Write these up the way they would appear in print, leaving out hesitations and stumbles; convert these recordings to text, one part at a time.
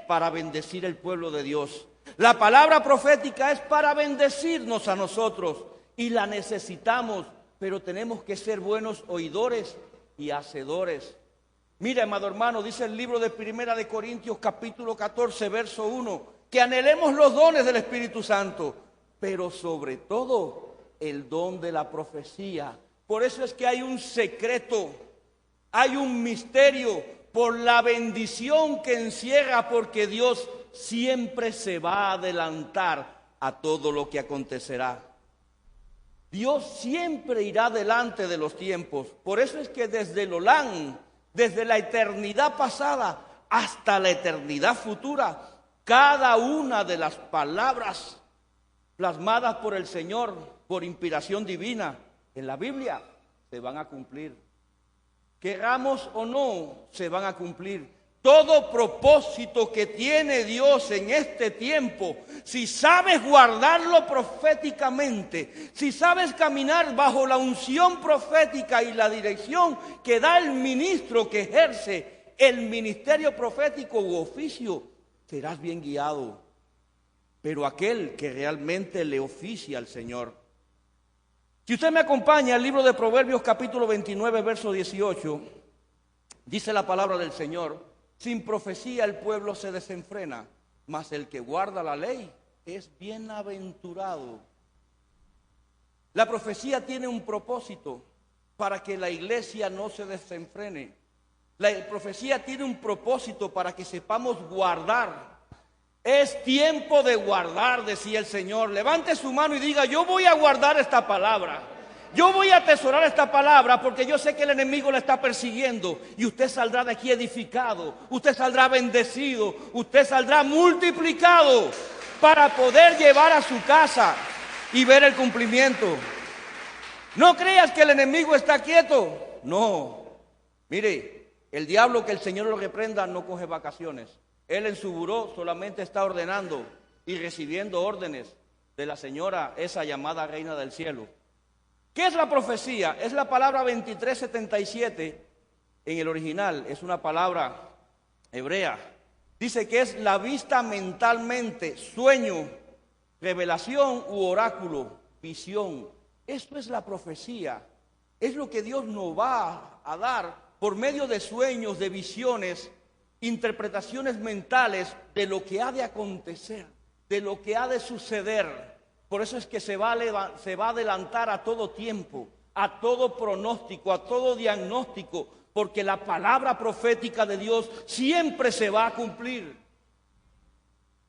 para bendecir el pueblo de Dios. La palabra profética es para bendecirnos a nosotros y la necesitamos, pero tenemos que ser buenos oidores y hacedores. Mira, amado hermano, dice el libro de Primera de Corintios capítulo 14, verso 1, que anhelemos los dones del Espíritu Santo, pero sobre todo el don de la profecía. Por eso es que hay un secreto, hay un misterio por la bendición que encierra, porque Dios siempre se va a adelantar a todo lo que acontecerá. Dios siempre irá delante de los tiempos. Por eso es que desde el Olán, desde la eternidad pasada hasta la eternidad futura, cada una de las palabras plasmadas por el Señor, por inspiración divina en la Biblia, se van a cumplir. Queramos o no, se van a cumplir. Todo propósito que tiene Dios en este tiempo, si sabes guardarlo proféticamente, si sabes caminar bajo la unción profética y la dirección que da el ministro que ejerce el ministerio profético u oficio, serás bien guiado. Pero aquel que realmente le oficia al Señor. Si usted me acompaña al libro de Proverbios capítulo 29, verso 18, dice la palabra del Señor: sin profecía el pueblo se desenfrena, mas el que guarda la ley es bienaventurado. La profecía tiene un propósito para que la iglesia no se desenfrene. La profecía tiene un propósito para que sepamos guardar. Es tiempo de guardar, decía el Señor. Levante su mano y diga: yo voy a guardar esta palabra. Yo voy a atesorar esta palabra porque yo sé que el enemigo la está persiguiendo. Y usted saldrá de aquí edificado. Usted saldrá bendecido. Usted saldrá multiplicado para poder llevar a su casa y ver el cumplimiento. No creas que el enemigo está quieto. No. Mire, el diablo, que el Señor lo reprenda, no coge vacaciones. Él en su buró solamente está ordenando y recibiendo órdenes de la señora, esa llamada reina del cielo. ¿Qué es la profecía? Es la palabra 2377 en el original. Es una palabra hebrea. Dice que es la vista mentalmente, sueño, revelación u oráculo, visión. Esto es la profecía. Es lo que Dios nos va a dar por medio de sueños, de visiones, interpretaciones mentales de lo que ha de acontecer, de lo que ha de suceder. Por eso es que se va a adelantar a todo tiempo, a todo pronóstico, a todo diagnóstico, porque la palabra profética de Dios siempre se va a cumplir.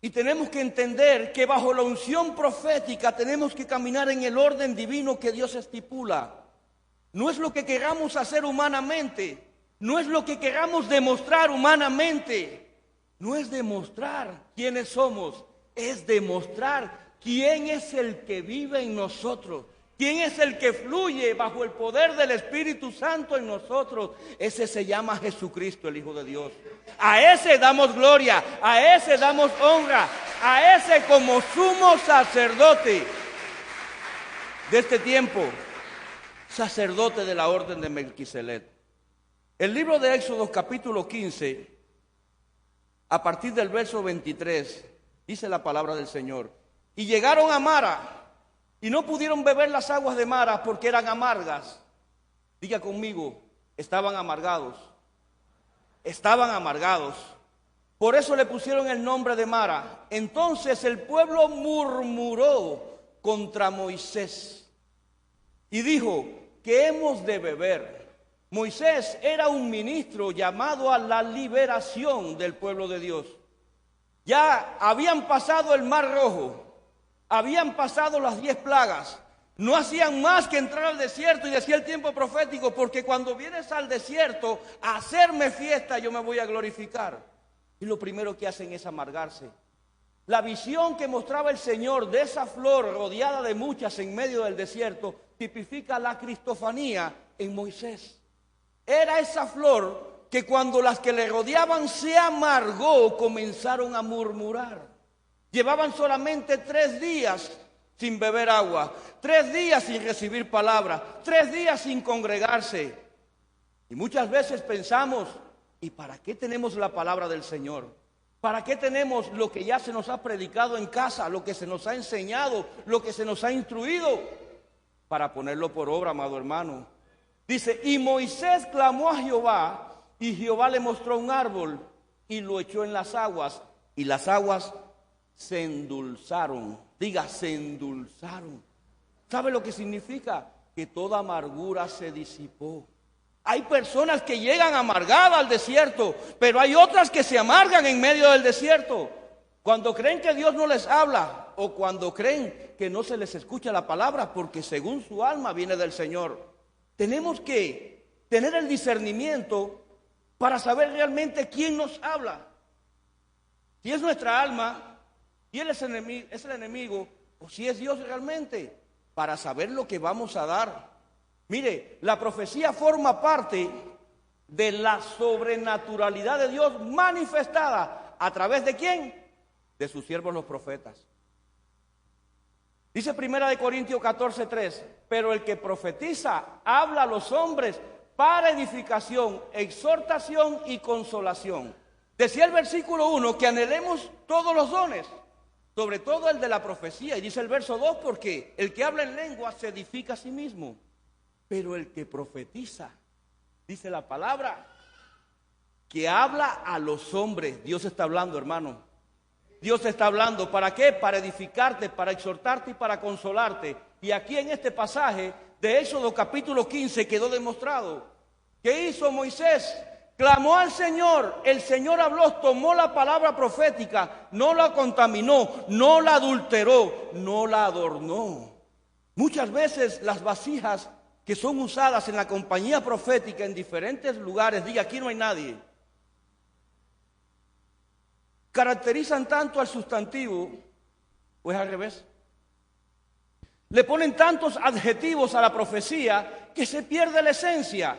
Y tenemos que entender que bajo la unción profética tenemos que caminar en el orden divino que Dios estipula. No es lo que queramos hacer humanamente. No es lo que queramos demostrar humanamente. No es demostrar quiénes somos, es demostrar quién es el que vive en nosotros, quién es el que fluye bajo el poder del Espíritu Santo en nosotros. Ese se llama Jesucristo, el Hijo de Dios. A ese damos gloria, a ese damos honra, a ese como sumo sacerdote de este tiempo, sacerdote de la orden de Melquisedec. El libro de Éxodo capítulo 15, a partir del verso 23, dice la palabra del Señor: y llegaron a Mara, y no pudieron beber las aguas de Mara porque eran amargas. Diga conmigo: estaban amargados. Estaban amargados. Por eso le pusieron el nombre de Mara. Entonces el pueblo murmuró contra Moisés y dijo: ¿qué hemos de beber? Moisés era un ministro llamado a la liberación del pueblo de Dios. Ya habían pasado el Mar Rojo, habían pasado las 10 plagas, no hacían más que entrar al desierto, y decía el tiempo profético: porque cuando vienes al desierto a hacerme fiesta, yo me voy a glorificar. Y lo primero que hacen es amargarse. La visión que mostraba el Señor de esa flor rodeada de muchas en medio del desierto tipifica la cristofanía en Moisés. Era esa flor que cuando las que le rodeaban se amargó, comenzaron a murmurar. Llevaban solamente 3 días sin beber agua, 3 días sin recibir palabra, 3 días sin congregarse. Y muchas veces pensamos: ¿y para qué tenemos la palabra del Señor? ¿Para qué tenemos lo que ya se nos ha predicado en casa, lo que se nos ha enseñado, lo que se nos ha instruido? Para ponerlo por obra, amado hermano. Dice, y Moisés clamó a Jehová, y Jehová le mostró un árbol, y lo echó en las aguas, y las aguas se endulzaron. Diga, se endulzaron. ¿Sabe lo que significa? Que toda amargura se disipó. Hay personas que llegan amargadas al desierto, pero hay otras que se amargan en medio del desierto. Cuando creen que Dios no les habla, o cuando creen que no se les escucha la palabra, porque según su alma viene del Señor. Tenemos que tener el discernimiento para saber realmente quién nos habla. Si es nuestra alma, si Él es el enemigo, o si es Dios realmente, para saber lo que vamos a dar. Mire, la profecía forma parte de la sobrenaturalidad de Dios manifestada. ¿A través de quién? De sus siervos los profetas. Dice 1 Corintios 14:3, pero el que profetiza habla a los hombres para edificación, exhortación y consolación. Decía el versículo 1 que anhelemos todos los dones, sobre todo el de la profecía. Y dice el verso 2, porque el que habla en lengua se edifica a sí mismo. Pero el que profetiza, dice la palabra, que habla a los hombres. Dios está hablando, hermano. Dios está hablando. ¿Para qué? Para edificarte, para exhortarte y para consolarte. Y aquí en este pasaje de Éxodo capítulo 15 quedó demostrado. ¿Qué hizo Moisés? Clamó al Señor, el Señor habló, tomó la palabra profética, no la contaminó, no la adulteró, no la adornó. Muchas veces las vasijas que son usadas en la compañía profética en diferentes lugares, diga, aquí no hay nadie, caracterizan tanto al sustantivo, pues al revés. Le ponen tantos adjetivos a la profecía que se pierde la esencia.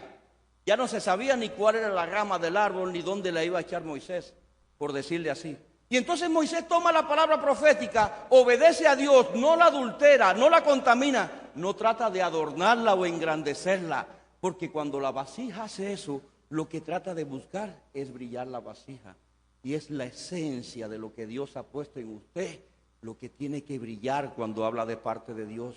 Ya no se sabía ni cuál era la rama del árbol ni dónde la iba a echar Moisés, por decirle así. Y entonces Moisés toma la palabra profética, obedece a Dios, no la adultera, no la contamina, no trata de adornarla o engrandecerla, porque cuando la vasija hace eso, lo que trata de buscar es brillar la vasija. Y es la esencia de lo que Dios ha puesto en usted, lo que tiene que brillar cuando habla de parte de Dios.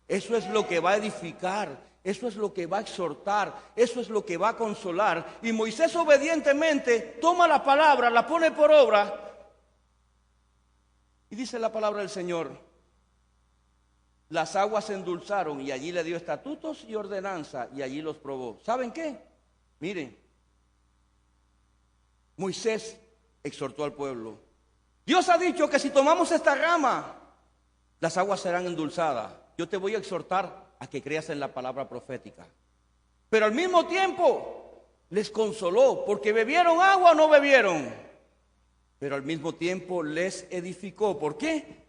Eso es lo que va a edificar, eso es lo que va a exhortar, eso es lo que va a consolar. Y Moisés obedientemente toma la palabra, la pone por obra. Y dice la palabra del Señor, las aguas se endulzaron y allí le dio estatutos y ordenanza y allí los probó. ¿Saben qué? Miren, Moisés exhortó al pueblo. Dios ha dicho que si tomamos esta rama, las aguas serán endulzadas. Yo te voy a exhortar a que creas en la palabra profética. Pero al mismo tiempo les consoló, porque bebieron agua o no bebieron. Pero al mismo tiempo les edificó. ¿Por qué?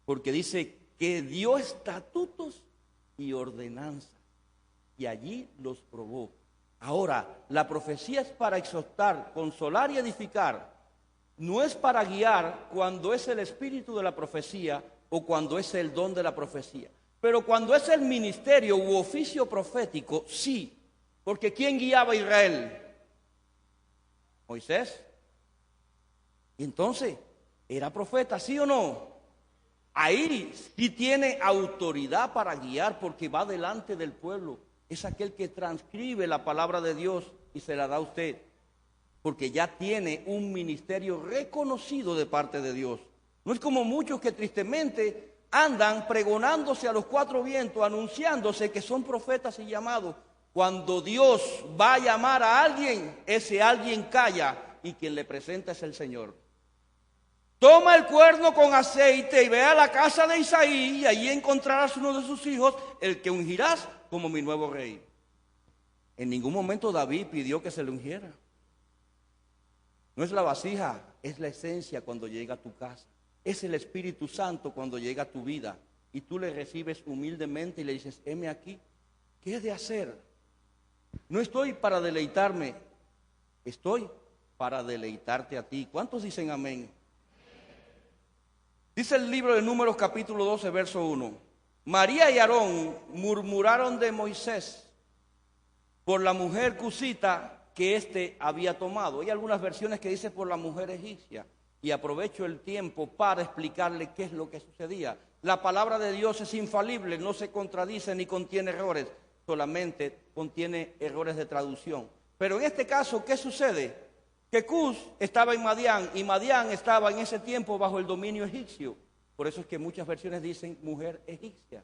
Porque dice que dio estatutos y ordenanzas. Y allí los probó. Ahora, la profecía es para exhortar, consolar y edificar. No es para guiar cuando es el espíritu de la profecía o cuando es el don de la profecía. Pero cuando es el ministerio u oficio profético, sí. Porque ¿quién guiaba a Israel? Moisés. Y entonces, ¿era profeta, sí o no? Ahí sí tiene autoridad para guiar porque va delante del pueblo. Es aquel que transcribe la palabra de Dios y se la da a usted. Porque ya tiene un ministerio reconocido de parte de Dios. No es como muchos que tristemente andan pregonándose a los cuatro vientos, anunciándose que son profetas y llamados. Cuando Dios va a llamar a alguien, ese alguien calla y quien le presenta es el Señor. Toma el cuerno con aceite y ve a la casa de Isaí y allí encontrarás uno de sus hijos, el que ungirás como mi nuevo rey. En ningún momento David pidió que se le ungiera. No es la vasija, es la esencia cuando llega a tu casa. Es el Espíritu Santo cuando llega a tu vida y tú le recibes humildemente y le dices, heme aquí, ¿qué he de hacer? No estoy para deleitarme, estoy para deleitarte a ti. ¿Cuántos dicen amén? Dice el libro de Números capítulo 12, verso 1. María y Aarón murmuraron de Moisés por la mujer cusita que éste había tomado. Hay algunas versiones que dice por la mujer egipcia. Y aprovecho el tiempo para explicarle qué es lo que sucedía. La palabra de Dios es infalible, no se contradice ni contiene errores, solamente contiene errores de traducción. Pero en este caso, ¿qué sucede? Que Cus estaba en Madián y Madián estaba en ese tiempo bajo el dominio egipcio. Por eso es que muchas versiones dicen mujer egipcia.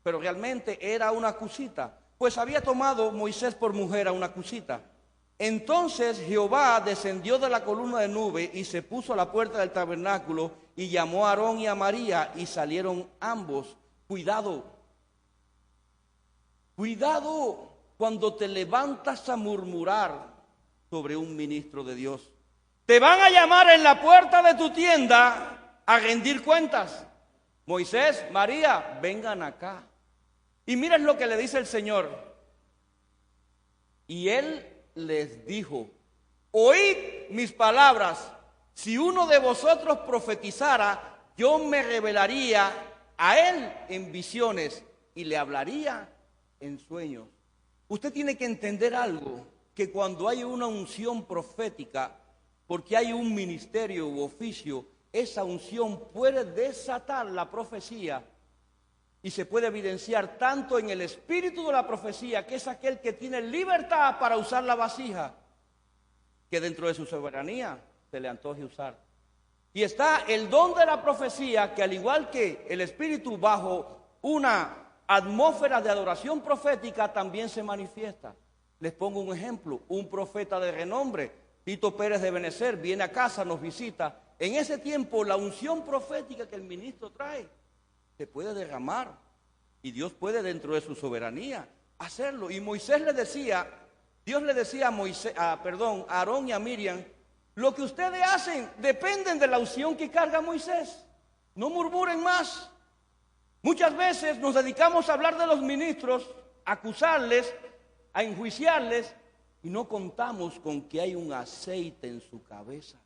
Pero realmente era una cusita, pues había tomado Moisés por mujer a una cusita. Entonces Jehová descendió de la columna de nube y se puso a la puerta del tabernáculo y llamó a Aarón y a María y salieron ambos. Cuidado, cuidado cuando te levantas a murmurar sobre un ministro de Dios. Te van a llamar en la puerta de tu tienda a rendir cuentas. Moisés, María, vengan acá. Y miren lo que le dice el Señor. Y él les dijo, oíd mis palabras, si uno de vosotros profetizara, yo me revelaría a él en visiones y le hablaría en sueños. Usted tiene que entender algo, que cuando hay una unción profética, porque hay un ministerio u oficio, esa unción puede desatar la profecía y se puede evidenciar tanto en el espíritu de la profecía, que es aquel que tiene libertad para usar la vasija, que dentro de su soberanía se le antoje usar. Y está el don de la profecía, que al igual que el espíritu bajo una atmósfera de adoración profética también se manifiesta. Les pongo un ejemplo, un profeta de renombre, Tito Pérez de Benecer, viene a casa, nos visita. En ese tiempo la unción profética que el ministro trae se puede derramar y Dios puede dentro de su soberanía hacerlo. Y Moisés le decía, Dios le decía a Aarón y a Miriam, lo que ustedes hacen dependen de la unción que carga Moisés. No murmuren más. Muchas veces nos dedicamos a hablar de los ministros, a acusarles, a enjuiciarles y no contamos con que hay un aceite en su cabeza.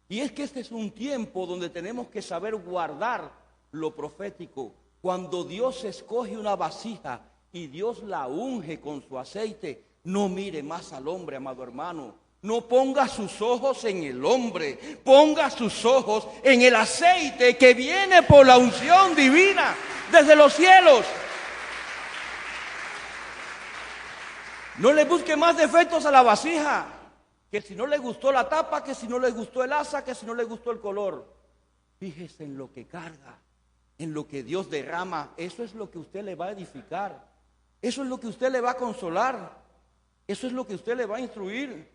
Y es que este es un tiempo donde tenemos que saber guardar lo profético. Cuando Dios escoge una vasija y Dios la unge con su aceite, no mire más al hombre, amado hermano. No ponga sus ojos en el hombre, ponga sus ojos en el aceite que viene por la unción divina desde los cielos. No le busque más defectos a la vasija, que si no le gustó la tapa, que si no le gustó el asa, que si no le gustó el color. Fíjese en lo que carga, en lo que Dios derrama. Eso es lo que usted le va a edificar, eso es lo que usted le va a consolar, eso es lo que usted le va a instruir.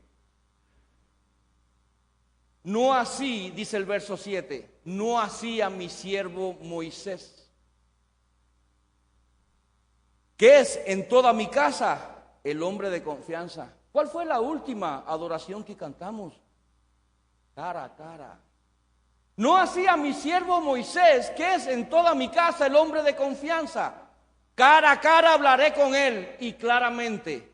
No así, dice el verso 7, no así a mi siervo Moisés, que es en toda mi casa el hombre de confianza. ¿Cuál fue la última adoración que cantamos? Cara a cara. No así a mi siervo Moisés, que es en toda mi casa el hombre de confianza. Cara a cara hablaré con él y claramente,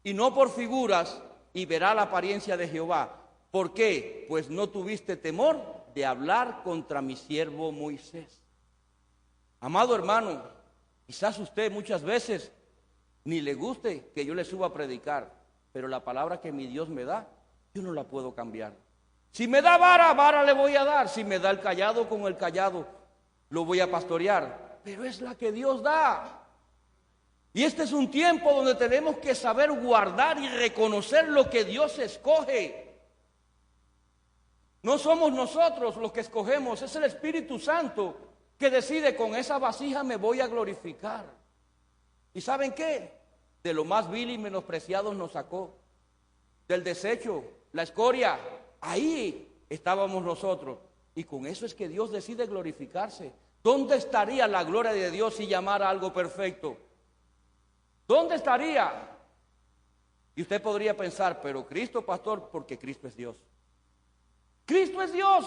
y no por figuras, y verá la apariencia de Jehová. ¿Por qué? Pues no tuviste temor de hablar contra mi siervo Moisés. Amado hermano, quizás usted muchas veces ni le guste que yo le suba a predicar, pero la palabra que mi Dios me da, yo no la puedo cambiar. Si me da vara, vara le voy a dar. Si me da el cayado, con el cayado lo voy a pastorear. Pero es la que Dios da. Y este es un tiempo donde tenemos que saber guardar y reconocer lo que Dios escoge. No somos nosotros los que escogemos, es el Espíritu Santo que decide, con esa vasija me voy a glorificar. ¿Y saben qué? De lo más vil y menospreciado nos sacó. Del desecho, la escoria, ahí estábamos nosotros. Y con eso es que Dios decide glorificarse. ¿Dónde estaría la gloria de Dios si llamara algo perfecto? ¿Dónde estaría? Y usted podría pensar, pero Cristo, pastor, porque Cristo es Dios. Cristo es Dios.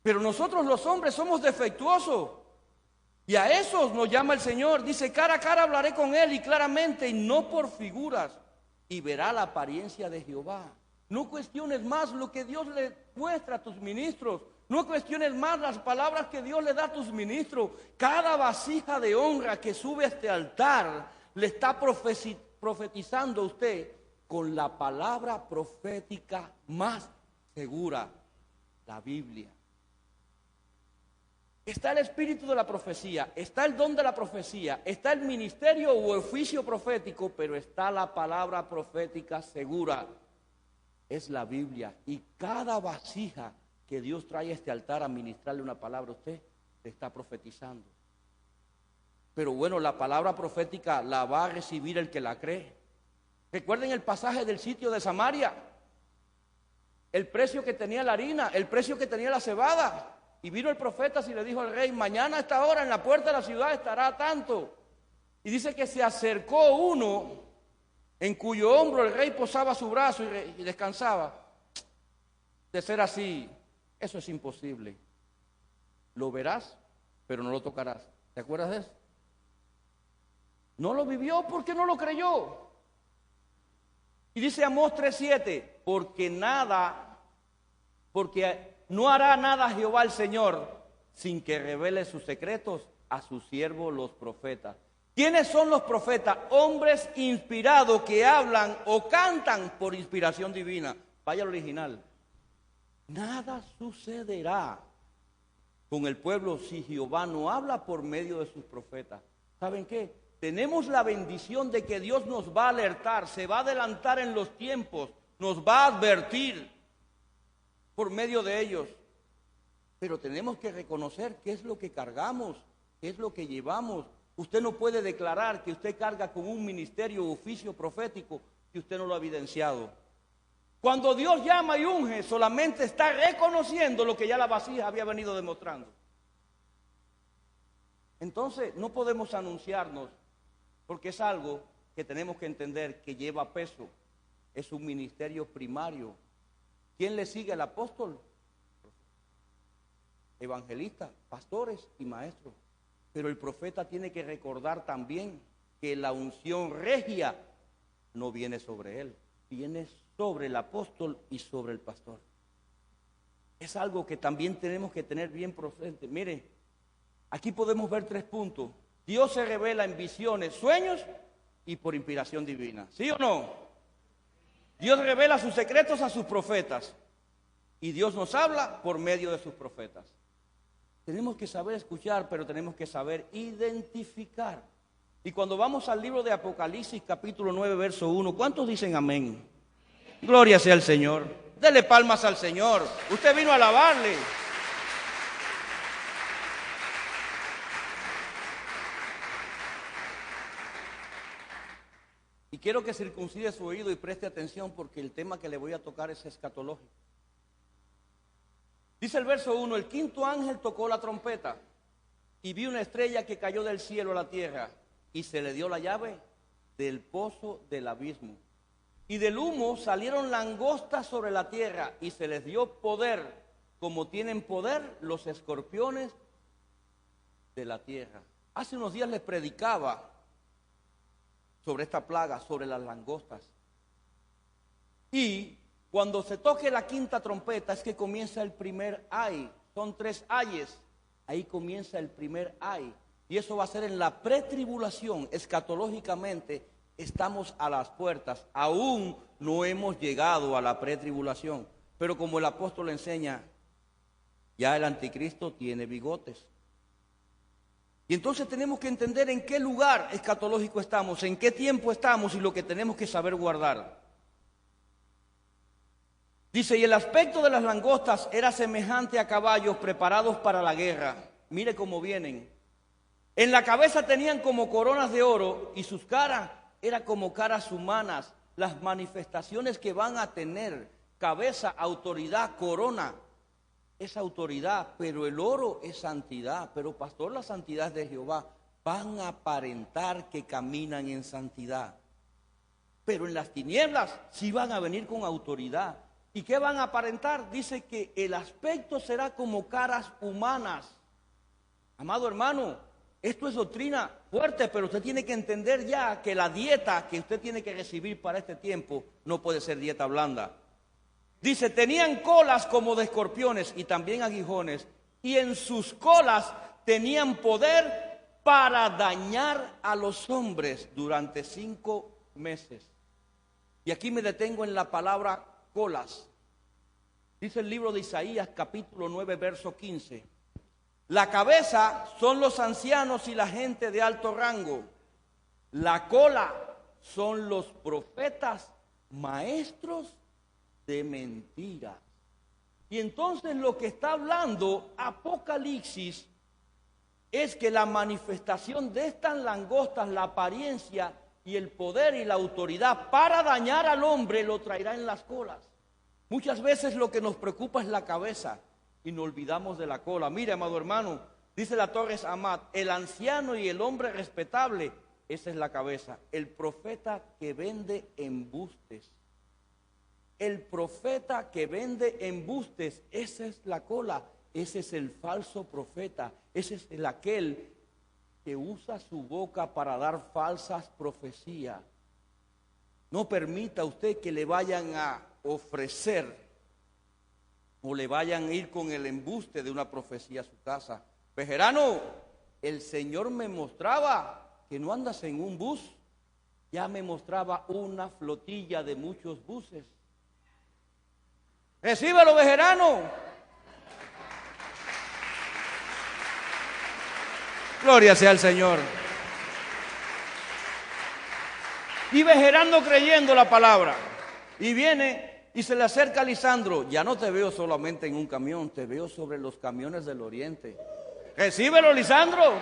Pero nosotros los hombres somos defectuosos. Y a esos nos llama el Señor. Dice, cara a cara hablaré con él y claramente, y no por figuras. Y verá la apariencia de Jehová. No cuestiones más lo que Dios le muestra a tus ministros. No cuestiones más las palabras que Dios le da a tus ministros. Cada vasija de honra que sube a este altar le está profetizando usted con la palabra profética más segura, la Biblia. Está el espíritu de la profecía, está el don de la profecía, está el ministerio u oficio profético, pero está la palabra profética segura. Es la Biblia. Y cada vasija que Dios trae a este altar a ministrarle una palabra a usted, te está profetizando. Pero bueno, la palabra profética la va a recibir el que la cree. Recuerden el pasaje del sitio de Samaria. El precio que tenía la harina, el precio que tenía la cebada. Y vino el profeta y le dijo al rey, mañana a esta hora en la puerta de la ciudad estará tanto. Y dice que se acercó uno en cuyo hombro el rey posaba su brazo y descansaba. De ser así, eso es imposible. Lo verás, pero no lo tocarás. ¿Te acuerdas de eso? No lo vivió porque no lo creyó. Y dice Amós 3:7, porque no hará nada Jehová el Señor sin que revele sus secretos a sus siervos los profetas. ¿Quiénes son los profetas? Hombres inspirados que hablan o cantan por inspiración divina. Vaya al original. Nada sucederá con el pueblo si Jehová no habla por medio de sus profetas. ¿Saben qué? Tenemos la bendición de que Dios nos va a alertar, se va a adelantar en los tiempos, nos va a advertir por medio de ellos. Pero tenemos que reconocer qué es lo que cargamos, qué es lo que llevamos. Usted no puede declarar que usted carga con un ministerio o oficio profético si usted no lo ha evidenciado. Cuando Dios llama y unge, solamente está reconociendo lo que ya la vasija había venido demostrando. Entonces, no podemos anunciarnos, porque es algo que tenemos que entender que lleva peso. Es un ministerio primario. ¿Quién le sigue al apóstol? Evangelistas, pastores y maestros. Pero el profeta tiene que recordar también que la unción regia no viene sobre él, viene sobre el apóstol y sobre el pastor. Es algo que también tenemos que tener bien presente. Mire, aquí podemos ver 3 puntos. Dios se revela en visiones, sueños y por inspiración divina. ¿Sí o no? Dios revela sus secretos a sus profetas y Dios nos habla por medio de sus profetas. Tenemos que saber escuchar, pero tenemos que saber identificar. Y cuando vamos al libro de Apocalipsis, capítulo 9, verso 1, ¿cuántos dicen amén? Gloria sea al Señor. Dele palmas al Señor. Usted vino a alabarle. Y quiero que circuncide su oído y preste atención porque el tema que le voy a tocar es escatológico. Dice el verso 1, el quinto ángel tocó la trompeta y vi una estrella que cayó del cielo a la tierra y se le dio la llave del pozo del abismo. Y del humo salieron langostas sobre la tierra y se les dio poder, como tienen poder los escorpiones de la tierra. Hace unos días les predicaba sobre esta plaga, sobre las langostas. Y cuando se toque la quinta trompeta es que comienza el primer ay. Son 3 ayes. Ahí comienza el primer ay. Y eso va a ser en la pretribulación. Escatológicamente estamos a las puertas. Aún no hemos llegado a la pretribulación. Pero como el apóstol enseña, ya el anticristo tiene bigotes. Y entonces tenemos que entender en qué lugar escatológico estamos, en qué tiempo estamos y lo que tenemos que saber guardar. Dice, y el aspecto de las langostas era semejante a caballos preparados para la guerra. Mire cómo vienen. En la cabeza tenían como coronas de oro y sus caras eran como caras humanas. Las manifestaciones que van a tener, cabeza, autoridad, corona, es autoridad, pero el oro es santidad. Pero pastor, la santidad de Jehová. Van a aparentar que caminan en santidad. Pero en las tinieblas sí van a venir con autoridad. ¿Y qué van a aparentar? Dice que el aspecto será como caras humanas. Amado hermano, esto es doctrina fuerte, pero usted tiene que entender ya que la dieta que usted tiene que recibir para este tiempo no puede ser dieta blanda. Dice, tenían colas como de escorpiones y también aguijones, y en sus colas tenían poder para dañar a los hombres durante 5 meses. Y aquí me detengo en la palabra colas. Dice el libro de Isaías, capítulo 9, verso 15. La cabeza son los ancianos y la gente de alto rango. La cola son los profetas, maestros de mentiras. Y entonces lo que está hablando Apocalipsis es que la manifestación de estas langostas, la apariencia y el poder y la autoridad para dañar al hombre lo traerá en las colas. Muchas veces lo que nos preocupa es la cabeza y nos olvidamos de la cola. Mire, amado hermano, dice la Torres Amat, el anciano y el hombre respetable, esa es la cabeza. El profeta que vende embustes. El profeta que vende embustes, esa es la cola. Ese es el falso profeta. Ese es aquel que usa su boca para dar falsas profecías. No permita usted que le vayan a ofrecer o le vayan a ir con el embuste de una profecía a su casa. Pejerano, el Señor me mostraba que no andas en un bus, ya me mostraba una flotilla de muchos buses. Recíbelo, Bejerano. Gloria sea al Señor. Y Bejerano creyendo la palabra. Y viene y se le acerca a Lisandro. Ya no te veo solamente en un camión, te veo sobre los camiones del oriente. Recíbelo, Lisandro.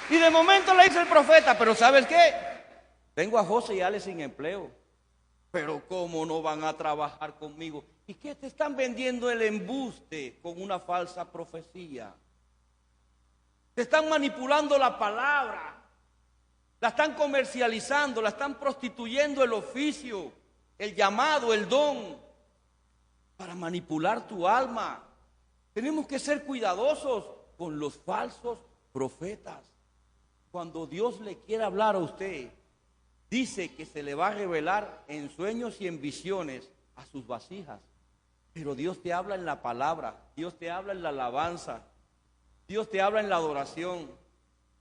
Y de momento le dice el profeta, pero ¿sabes qué? Tengo a José y Ale sin empleo. Pero ¿cómo no van a trabajar conmigo? ¿Y qué te están vendiendo el embuste con una falsa profecía? Te están manipulando la palabra. La están comercializando, la están prostituyendo el oficio, el llamado, el don, para manipular tu alma. Tenemos que ser cuidadosos con los falsos profetas. Cuando Dios le quiera hablar a usted, dice que se le va a revelar en sueños y en visiones a sus vasijas. Pero Dios te habla en la palabra, Dios te habla en la alabanza, Dios te habla en la adoración.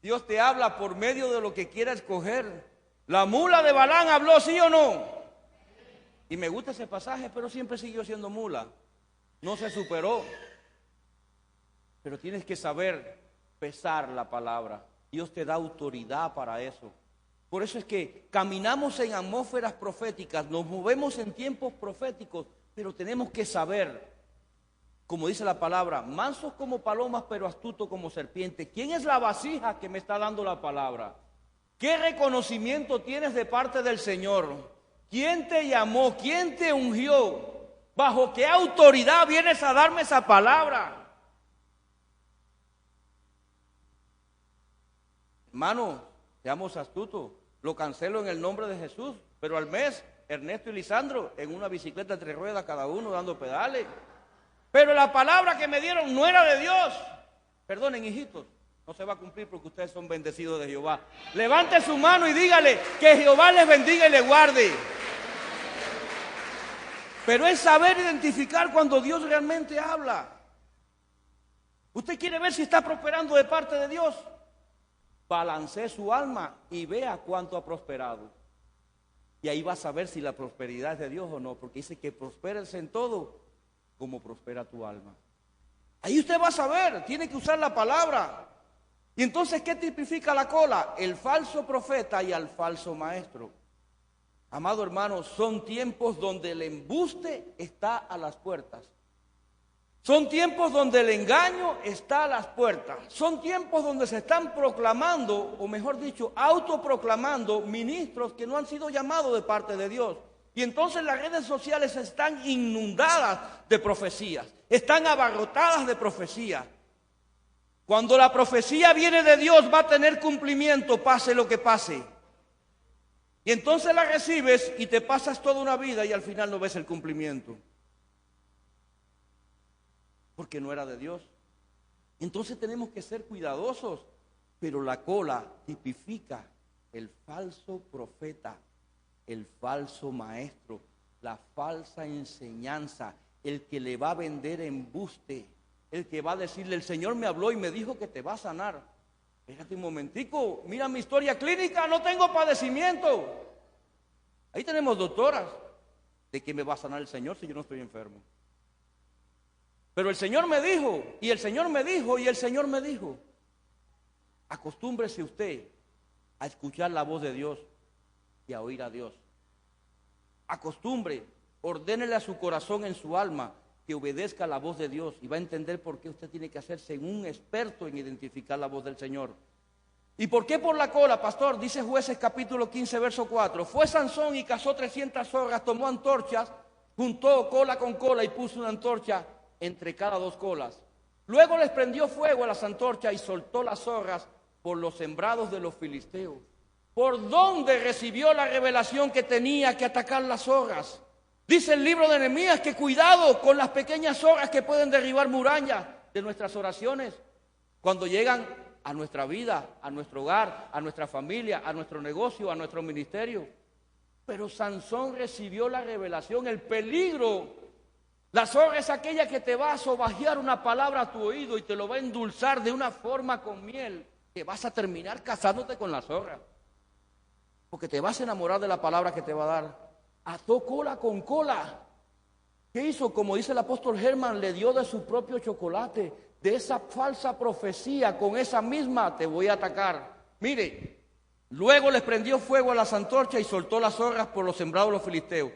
Dios te habla por medio de lo que quiera escoger. La mula de Balaam habló, ¿sí o no? Y me gusta ese pasaje, pero siempre siguió siendo mula. No se superó. Pero tienes que saber pesar la palabra. Dios te da autoridad para eso. Por eso es que caminamos en atmósferas proféticas, nos movemos en tiempos proféticos, pero tenemos que saber, como dice la palabra, mansos como palomas, pero astutos como serpientes. ¿Quién es la vasija que me está dando la palabra? ¿Qué reconocimiento tienes de parte del Señor? ¿Quién te llamó? ¿Quién te ungió? ¿Bajo qué autoridad vienes a darme esa palabra? Hermano, seamos astutos. Lo cancelo en el nombre de Jesús. Pero al mes, Ernesto y Lisandro en una bicicleta de 3 ruedas cada uno dando pedales. Pero la palabra que me dieron no era de Dios. Perdonen, hijitos, no se va a cumplir porque ustedes son bendecidos de Jehová. Levante su mano y dígale que Jehová les bendiga y les guarde. Pero es saber identificar cuando Dios realmente habla. ¿Usted quiere ver si está prosperando de parte de Dios? Balancee su alma y vea cuánto ha prosperado. Y ahí va a saber si la prosperidad es de Dios o no, porque dice que prosperes en todo como prospera tu alma. Ahí usted va a saber, tiene que usar la palabra. Y entonces, ¿qué tipifica la cola? El falso profeta y al falso maestro. Amado hermano, son tiempos donde el embuste está a las puertas. Son tiempos donde el engaño está a las puertas. Son tiempos donde se están proclamando, o mejor dicho, autoproclamando ministros que no han sido llamados de parte de Dios. Y entonces las redes sociales están inundadas de profecías, están abarrotadas de profecías. Cuando la profecía viene de Dios va a tener cumplimiento, pase lo que pase. Y entonces la recibes y te pasas toda una vida y al final no ves el cumplimiento. Porque no era de Dios. Entonces tenemos que ser cuidadosos, pero la cola tipifica el falso profeta, el falso maestro, la falsa enseñanza, el que le va a vender embuste, el que va a decirle, el Señor me habló y me dijo que te va a sanar. Espérate un momentico, mira mi historia clínica, no tengo padecimiento. Ahí tenemos doctoras. ¿De qué me va a sanar el Señor si yo no estoy enfermo? Pero el Señor me dijo, y el Señor me dijo, y el Señor me dijo. Acostúmbrese usted a escuchar la voz de Dios y a oír a Dios. Acostumbre, ordénele a su corazón, en su alma, que obedezca la voz de Dios y va a entender por qué usted tiene que hacerse un experto en identificar la voz del Señor. ¿Y por qué por la cola, pastor? Dice Jueces capítulo 15, verso 4. Fue Sansón y cazó 300 zorras, tomó antorchas, juntó cola con cola y puso una antorcha entre cada dos colas. Luego les prendió fuego a las antorchas y soltó las zorras por los sembrados de los filisteos. ¿Por dónde recibió la revelación que tenía que atacar las zorras? Dice el libro de Nehemías que cuidado con las pequeñas zorras que pueden derribar murallas de nuestras oraciones cuando llegan a nuestra vida, a nuestro hogar, a nuestra familia, a nuestro negocio, a nuestro ministerio. Pero Sansón recibió la revelación, el peligro. La zorra es aquella que te va a sobajear una palabra a tu oído y te lo va a endulzar de una forma con miel, que vas a terminar casándote con la zorra. Porque te vas a enamorar de la palabra que te va a dar. Ató cola con cola. ¿Qué hizo? Como dice el apóstol Germán, le dio de su propio chocolate, de esa falsa profecía. Con esa misma te voy a atacar. Mire, luego les prendió fuego a las antorchas y soltó las zorras por los sembrados de los filisteos.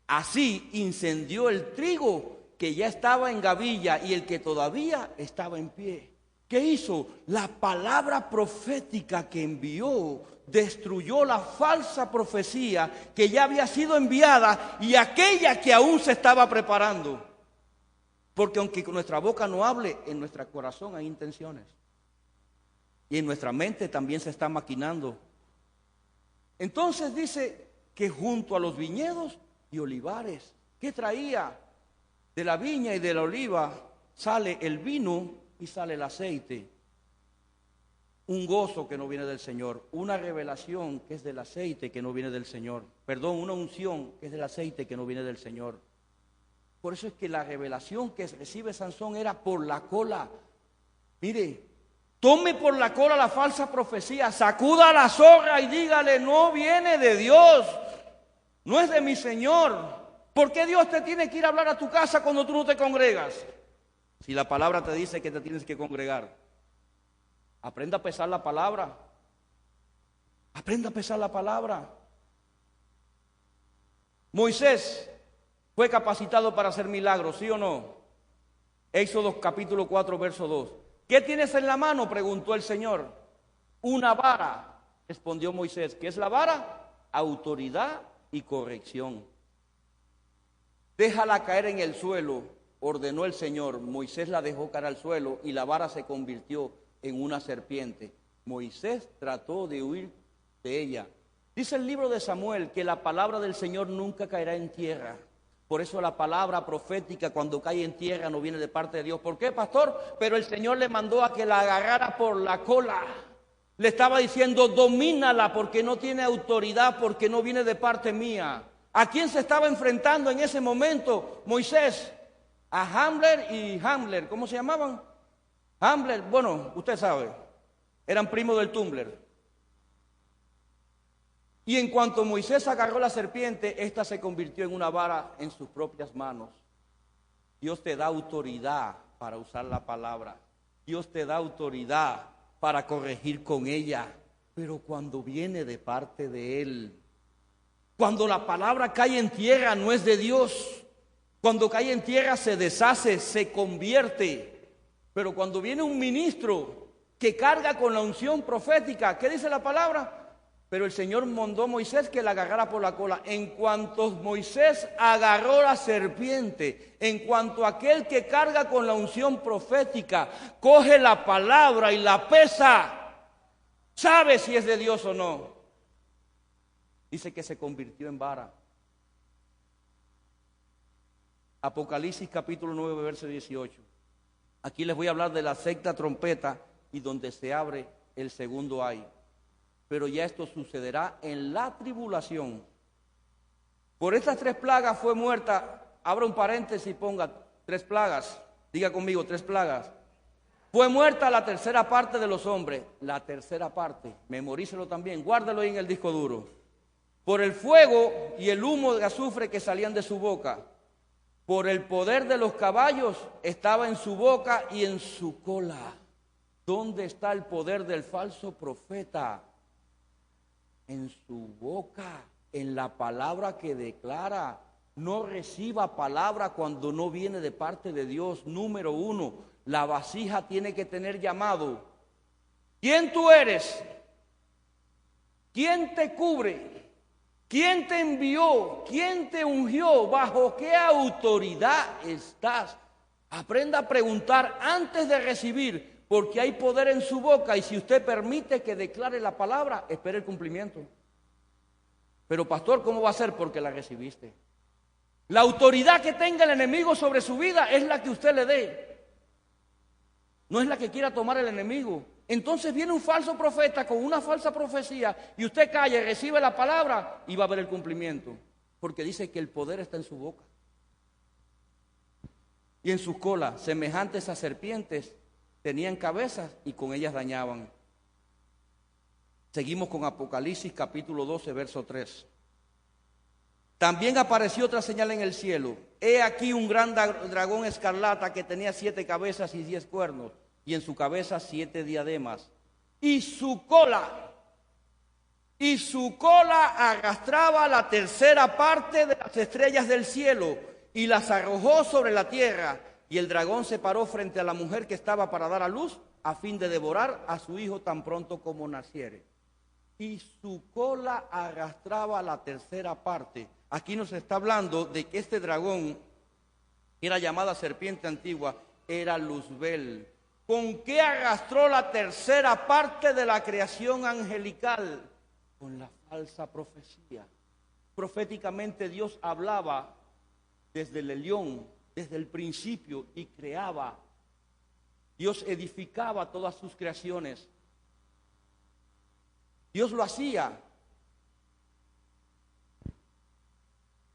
Así incendió el trigo que ya estaba en gavilla y el que todavía estaba en pie. ¿Qué hizo? La palabra profética que envió destruyó la falsa profecía que ya había sido enviada y aquella que aún se estaba preparando. Porque aunque nuestra boca no hable, en nuestro corazón hay intenciones. Y en nuestra mente también se está maquinando. Entonces dice que junto a los viñedos y olivares, ¿qué traía? De la viña y de la oliva sale el vino y sale el aceite. Un gozo que no viene del Señor, una revelación que es del aceite que no viene del Señor. Perdón, una unción que es del aceite que no viene del Señor. Por eso es que la revelación que recibe Sansón era por la cola. Mire, tome por la cola la falsa profecía, sacuda a la zorra y dígale, no viene de Dios, no es de mi Señor. ¿Por qué Dios te tiene que ir a hablar a tu casa cuando tú no te congregas? Si la palabra te dice que te tienes que congregar. Aprenda a pesar la palabra. Aprenda a pesar la palabra. Moisés fue capacitado para hacer milagros, ¿sí o no? Éxodo capítulo 4, verso 2. ¿Qué tienes en la mano?, preguntó el Señor. Una vara, respondió Moisés. ¿Qué es la vara? Autoridad y corrección. Déjala caer en el suelo, ordenó el Señor. Moisés la dejó caer al suelo y la vara se convirtió en una serpiente. Moisés trató de huir de ella. Dice el libro de Samuel que la palabra del Señor nunca caerá en tierra. Por eso la palabra profética cuando cae en tierra no viene de parte de Dios. ¿Por qué, pastor? Pero el Señor le mandó a que la agarrara por la cola. Le estaba diciendo, domínala porque no tiene autoridad, porque no viene de parte mía. ¿A quién se estaba enfrentando en ese momento Moisés? A Hamler y Hamler. ¿Cómo se llamaban? Hamler, bueno, usted sabe, eran primos del Tumbler. Y en cuanto Moisés agarró la serpiente, esta se convirtió en una vara en sus propias manos. Dios te da autoridad para usar la palabra. Dios te da autoridad para corregir con ella. Pero cuando viene de parte de Él, cuando la palabra cae en tierra, no es de Dios. Cuando cae en tierra se deshace, se convierte. Pero cuando viene un ministro que carga con la unción profética, ¿qué dice la palabra? Pero el Señor mandó a Moisés que la agarrara por la cola. En cuanto Moisés agarró la serpiente, en cuanto aquel que carga con la unción profética coge la palabra y la pesa, sabe si es de Dios o no. Dice que se convirtió en vara. Apocalipsis capítulo 9, verso 18. Aquí les voy a hablar de la sexta trompeta y donde se abre el segundo ay. Pero ya esto sucederá en la tribulación. Por estas 3 plagas fue muerta, abra un paréntesis y ponga 3 plagas. Diga conmigo, 3 plagas. Fue muerta la tercera parte de los hombres. La tercera parte, memorícelo también, guárdalo ahí en el disco duro. Por el fuego y el humo de azufre que salían de su boca. Por el poder de los caballos estaba en su boca y en su cola. ¿Dónde está el poder del falso profeta? En su boca, en la palabra que declara. No reciba palabra cuando no viene de parte de Dios. Número uno, la vasija tiene que tener llamado. ¿Quién tú eres? ¿Quién te cubre? ¿Quién te envió? ¿Quién te ungió? ¿Bajo qué autoridad estás? Aprenda a preguntar antes de recibir, porque hay poder en su boca y si usted permite que declare la palabra, espere el cumplimiento. Pero pastor, ¿cómo va a ser? Porque la recibiste. La autoridad que tenga el enemigo sobre su vida es la que usted le dé. No es la que quiera tomar el enemigo. Entonces viene un falso profeta con una falsa profecía y usted calla y recibe la palabra y va a ver el cumplimiento. Porque dice que el poder está en su boca. Y en su cola, semejantes a serpientes, tenían cabezas y con ellas dañaban. Seguimos con Apocalipsis capítulo 12, verso 3. También apareció otra señal en el cielo. He aquí un gran dragón escarlata que tenía 7 cabezas y 10 cuernos, y en su cabeza 7 diademas. Y su cola arrastraba la tercera parte de las estrellas del cielo y las arrojó sobre la tierra. Y el dragón se paró frente a la mujer que estaba para dar a luz, a fin de devorar a su hijo tan pronto como naciere. Y su cola arrastraba la tercera parte. Aquí nos está hablando de que este dragón, que era llamada serpiente antigua, era Luzbel. ¿Con qué arrastró la tercera parte de la creación angelical? Con la falsa profecía. Proféticamente Dios hablaba desde el león, desde el principio, y creaba. Dios edificaba todas sus creaciones. Dios lo hacía.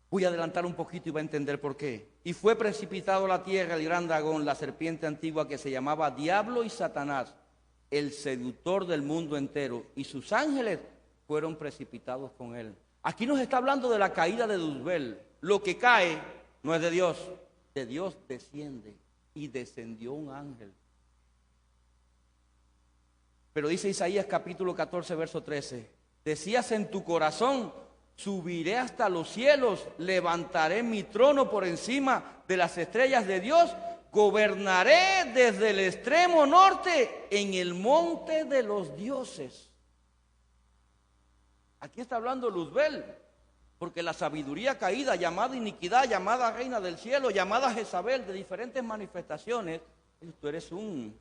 Voy a adelantar un poquito y va a entender por qué. Y fue precipitado a la tierra el gran dragón, la serpiente antigua que se llamaba Diablo y Satanás, el seductor del mundo entero, y sus ángeles fueron precipitados con él. Aquí nos está hablando de la caída de Luzbel. Lo que cae no es de Dios desciende, y descendió un ángel. Pero dice Isaías capítulo 14, verso 13, decías en tu corazón, subiré hasta los cielos, levantaré mi trono por encima de las estrellas de Dios, gobernaré desde el extremo norte en el monte de los dioses. Aquí está hablando Luzbel, porque la sabiduría caída, llamada iniquidad, llamada reina del cielo, llamada Jezabel, de diferentes manifestaciones, tú eres un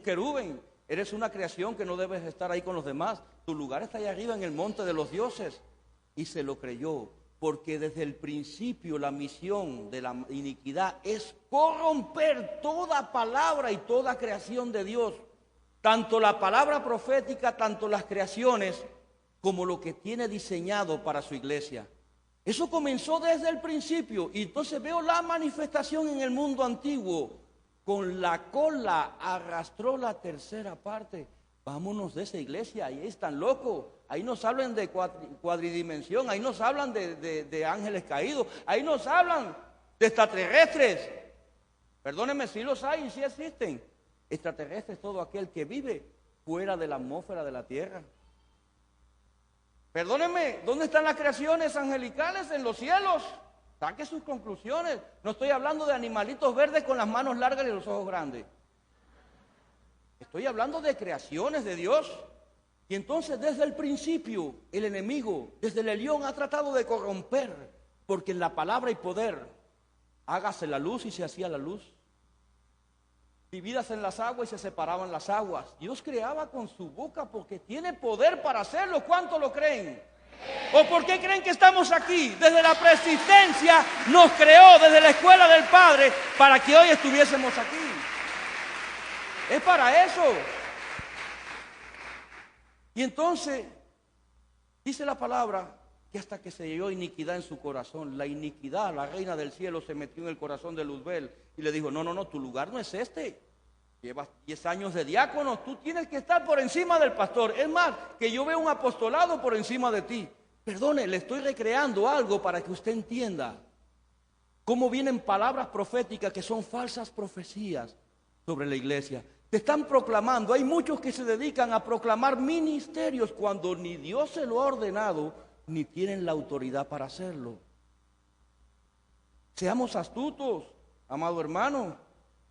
querubín, eres una creación que no debes estar ahí con los demás, tu lugar está allá arriba en el monte de los dioses. Y se lo creyó, porque desde el principio la misión de la iniquidad es corromper toda palabra y toda creación de Dios, tanto la palabra profética, tanto las creaciones, como lo que tiene diseñado para su iglesia. Eso comenzó desde el principio, y entonces veo la manifestación en el mundo antiguo. Con la cola arrastró la tercera parte. Vámonos de esa iglesia, ahí están locos. Ahí nos hablan de cuadridimensión, ahí nos hablan de ángeles caídos, ahí nos hablan de extraterrestres. Perdónenme, si los hay y si existen. Extraterrestres es todo aquel que vive fuera de la atmósfera de la tierra. Perdónenme, ¿dónde están las creaciones angelicales? En los cielos. Saque sus conclusiones. No estoy hablando de animalitos verdes con las manos largas y los ojos grandes. Estoy hablando de creaciones de Dios. Y entonces desde el principio el enemigo, desde el león, ha tratado de corromper. Porque en la palabra y poder, hágase la luz y se hacía la luz. Dividas en las aguas y se separaban las aguas. Dios creaba con su boca porque tiene poder para hacerlo. ¿Cuánto lo creen? ¿O por qué creen que estamos aquí? Desde la preexistencia nos creó, desde la escuela del Padre, para que hoy estuviésemos aquí. Es para eso. Y entonces, dice la palabra, que hasta que se llegó iniquidad en su corazón, la iniquidad, la reina del cielo, se metió en el corazón de Luzbel y le dijo, no, tu lugar no es este. Llevas 10 años de diácono, tú tienes que estar por encima del pastor. Es más, que yo veo un apostolado por encima de ti. Perdone, le estoy recreando algo para que usted entienda cómo vienen palabras proféticas que son falsas profecías sobre la iglesia. Te están proclamando, hay muchos que se dedican a proclamar ministerios cuando ni Dios se lo ha ordenado, ni tienen la autoridad para hacerlo. Seamos astutos, amado hermano.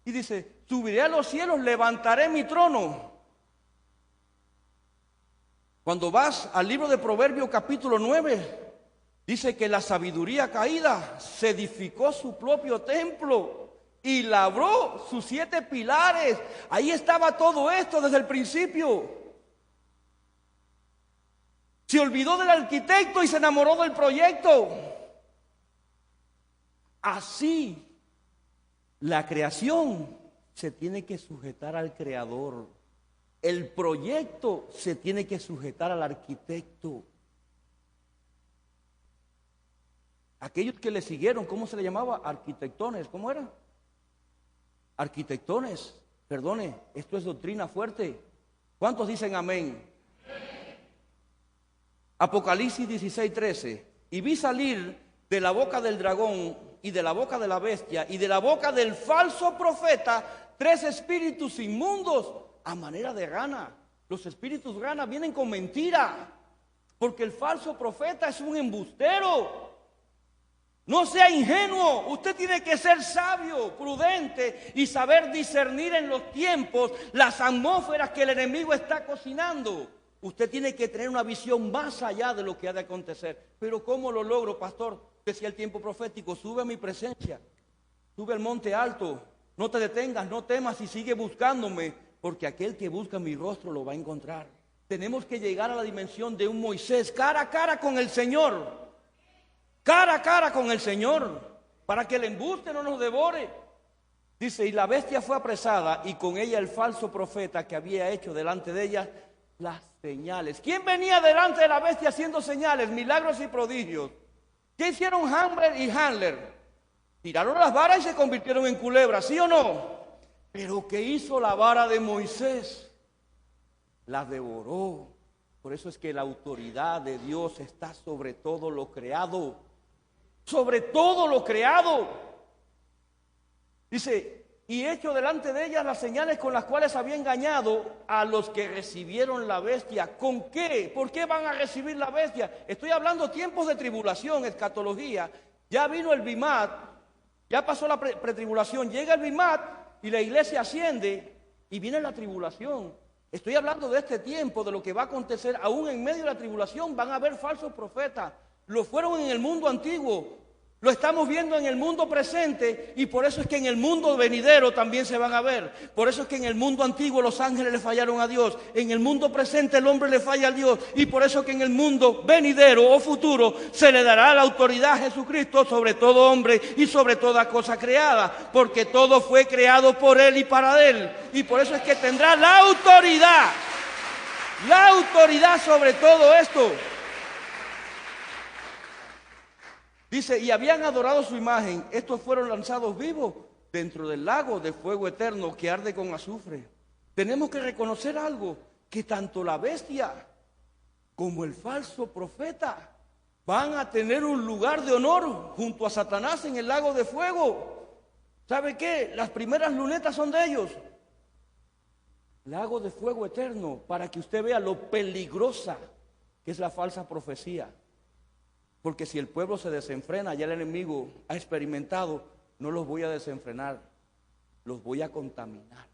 Y dice, subiré a los cielos, levantaré mi trono. Cuando vas al libro de Proverbios capítulo 9, dice que la sabiduría caída se edificó su propio templo y labró sus 7 pilares. Ahí estaba todo esto desde el principio. Se olvidó del arquitecto y se enamoró del proyecto. Así, la creación se tiene que sujetar al creador. El proyecto se tiene que sujetar al arquitecto. Aquellos que le siguieron, ¿cómo se le llamaba? Arquitectones, ¿cómo era? Arquitectones, perdone, esto es doctrina fuerte. ¿Cuántos dicen amén? Apocalipsis 16:13. Y vi salir de la boca del dragón y de la boca de la bestia y de la boca del falso profeta 3 espíritus inmundos a manera de rana. Los espíritus rana vienen con mentira, porque el falso profeta es un embustero. No sea ingenuo, usted tiene que ser sabio, prudente y saber discernir en los tiempos las atmósferas que el enemigo está cocinando. Usted tiene que tener una visión más allá de lo que ha de acontecer. Pero ¿cómo lo logro, pastor? Decía el tiempo profético, sube a mi presencia, sube al monte alto, no te detengas, no temas y sigue buscándome, porque aquel que busca mi rostro lo va a encontrar. Tenemos que llegar a la dimensión de un Moisés, cara a cara con el Señor. Cara a cara con el Señor, para que el embuste no nos devore. Dice, y la bestia fue apresada, y con ella el falso profeta que había hecho delante de ella las señales. ¿Quién venía delante de la bestia haciendo señales, milagros y prodigios? ¿Qué hicieron Hamler y Handler? Tiraron las varas y se convirtieron en culebras, ¿sí o no? Pero ¿qué hizo la vara de Moisés? Las devoró. Por eso es que la autoridad de Dios está sobre todo lo creado. Sobre todo lo creado. Dice, y hecho delante de ellas las señales con las cuales había engañado a los que recibieron la bestia. ¿Con qué? ¿Por qué van a recibir la bestia? Estoy hablando tiempos de tribulación, escatología. Ya vino el Bimat, ya pasó la pretribulación, llega el Bimat y la iglesia asciende y viene la tribulación. Estoy hablando de este tiempo, de lo que va a acontecer. Aún en medio de la tribulación van a haber falsos profetas. Lo fueron en el mundo antiguo, lo estamos viendo en el mundo presente, y por eso es que en el mundo venidero también se van a ver. Por eso es que en el mundo antiguo los ángeles le fallaron a Dios, en el mundo presente el hombre le falla a Dios, y por eso es que en el mundo venidero o futuro se le dará la autoridad a Jesucristo sobre todo hombre y sobre toda cosa creada, porque todo fue creado por Él y para Él, y por eso es que tendrá la autoridad sobre todo esto. Dice, y habían adorado su imagen. Estos fueron lanzados vivos dentro del lago de fuego eterno que arde con azufre. Tenemos que reconocer algo, que tanto la bestia como el falso profeta van a tener un lugar de honor junto a Satanás en el lago de fuego. ¿Sabe qué? Las primeras lunetas son de ellos. Lago de fuego eterno, para que usted vea lo peligrosa que es la falsa profecía. Porque si el pueblo se desenfrena, ya el enemigo ha experimentado, no los voy a desenfrenar, los voy a contaminar.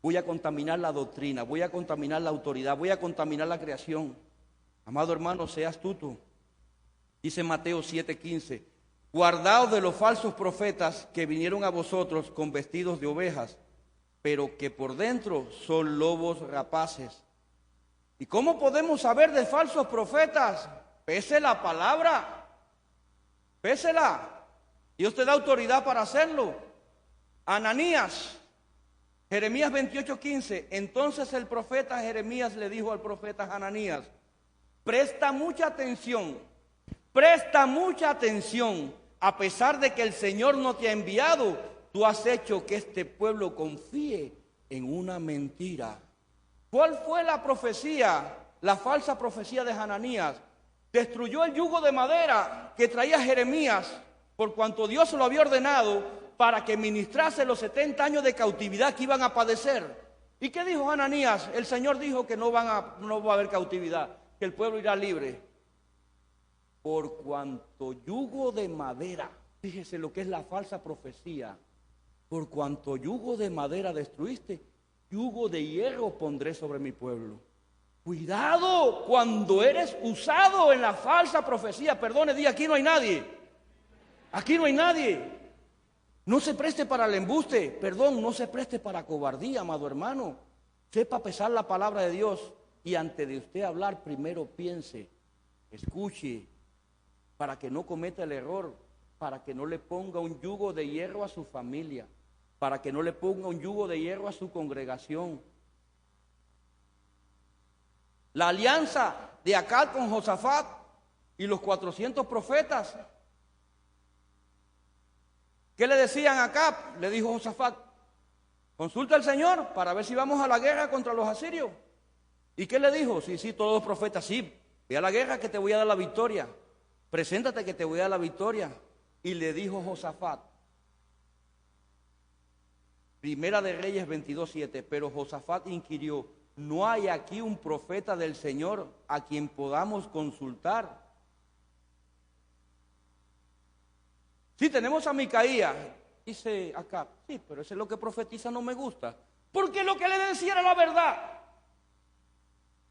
Voy a contaminar la doctrina, voy a contaminar la autoridad, voy a contaminar la creación. Amado hermano, sea astuto. Dice Mateo 7:15, guardaos de los falsos profetas que vinieron a vosotros con vestidos de ovejas, pero que por dentro son lobos rapaces. ¿Y cómo podemos saber de falsos profetas? Pese la palabra, pésela. Dios te da autoridad para hacerlo. Ananías, Jeremías 28:15. Entonces el profeta Jeremías le dijo al profeta Ananías, presta mucha atención, a pesar de que el Señor no te ha enviado, tú has hecho que este pueblo confíe en una mentira. ¿Cuál fue la profecía, la falsa profecía de Hananías? Destruyó el yugo de madera que traía Jeremías, por cuanto Dios se lo había ordenado para que ministrase los 70 años de cautividad que iban a padecer. ¿Y qué dijo Hananías? El Señor dijo que no va a haber cautividad, que el pueblo irá libre. Por cuanto yugo de madera, fíjese lo que es la falsa profecía. Por cuanto yugo de madera destruiste, yugo de hierro pondré sobre mi pueblo. Cuidado cuando eres usado en la falsa profecía. Perdone, di, aquí no hay nadie. Aquí no hay nadie. No se preste para el embuste. Perdón, no se preste para cobardía, amado hermano. Sepa pesar la palabra de Dios. Y antes de usted hablar, primero piense, escuche, para que no cometa el error, para que no le ponga un yugo de hierro a su familia, para que no le ponga un yugo de hierro a su congregación. La alianza de Acab con Josafat y los 400 profetas. ¿Qué le decían a Acab? Le dijo Josafat: consulta al Señor para ver si vamos a la guerra contra los asirios. ¿Y qué le dijo? Sí, todos los profetas, sí, ve a la guerra que te voy a dar la victoria. Preséntate que te voy a dar la victoria. Y le dijo Josafat, Primera de Reyes 22:7, pero Josafat inquirió: ¿no hay aquí un profeta del Señor a quien podamos consultar? Sí, tenemos a Micaías, dice acá. Sí, pero ese es lo que profetiza, no me gusta. Porque lo que le decía era la verdad.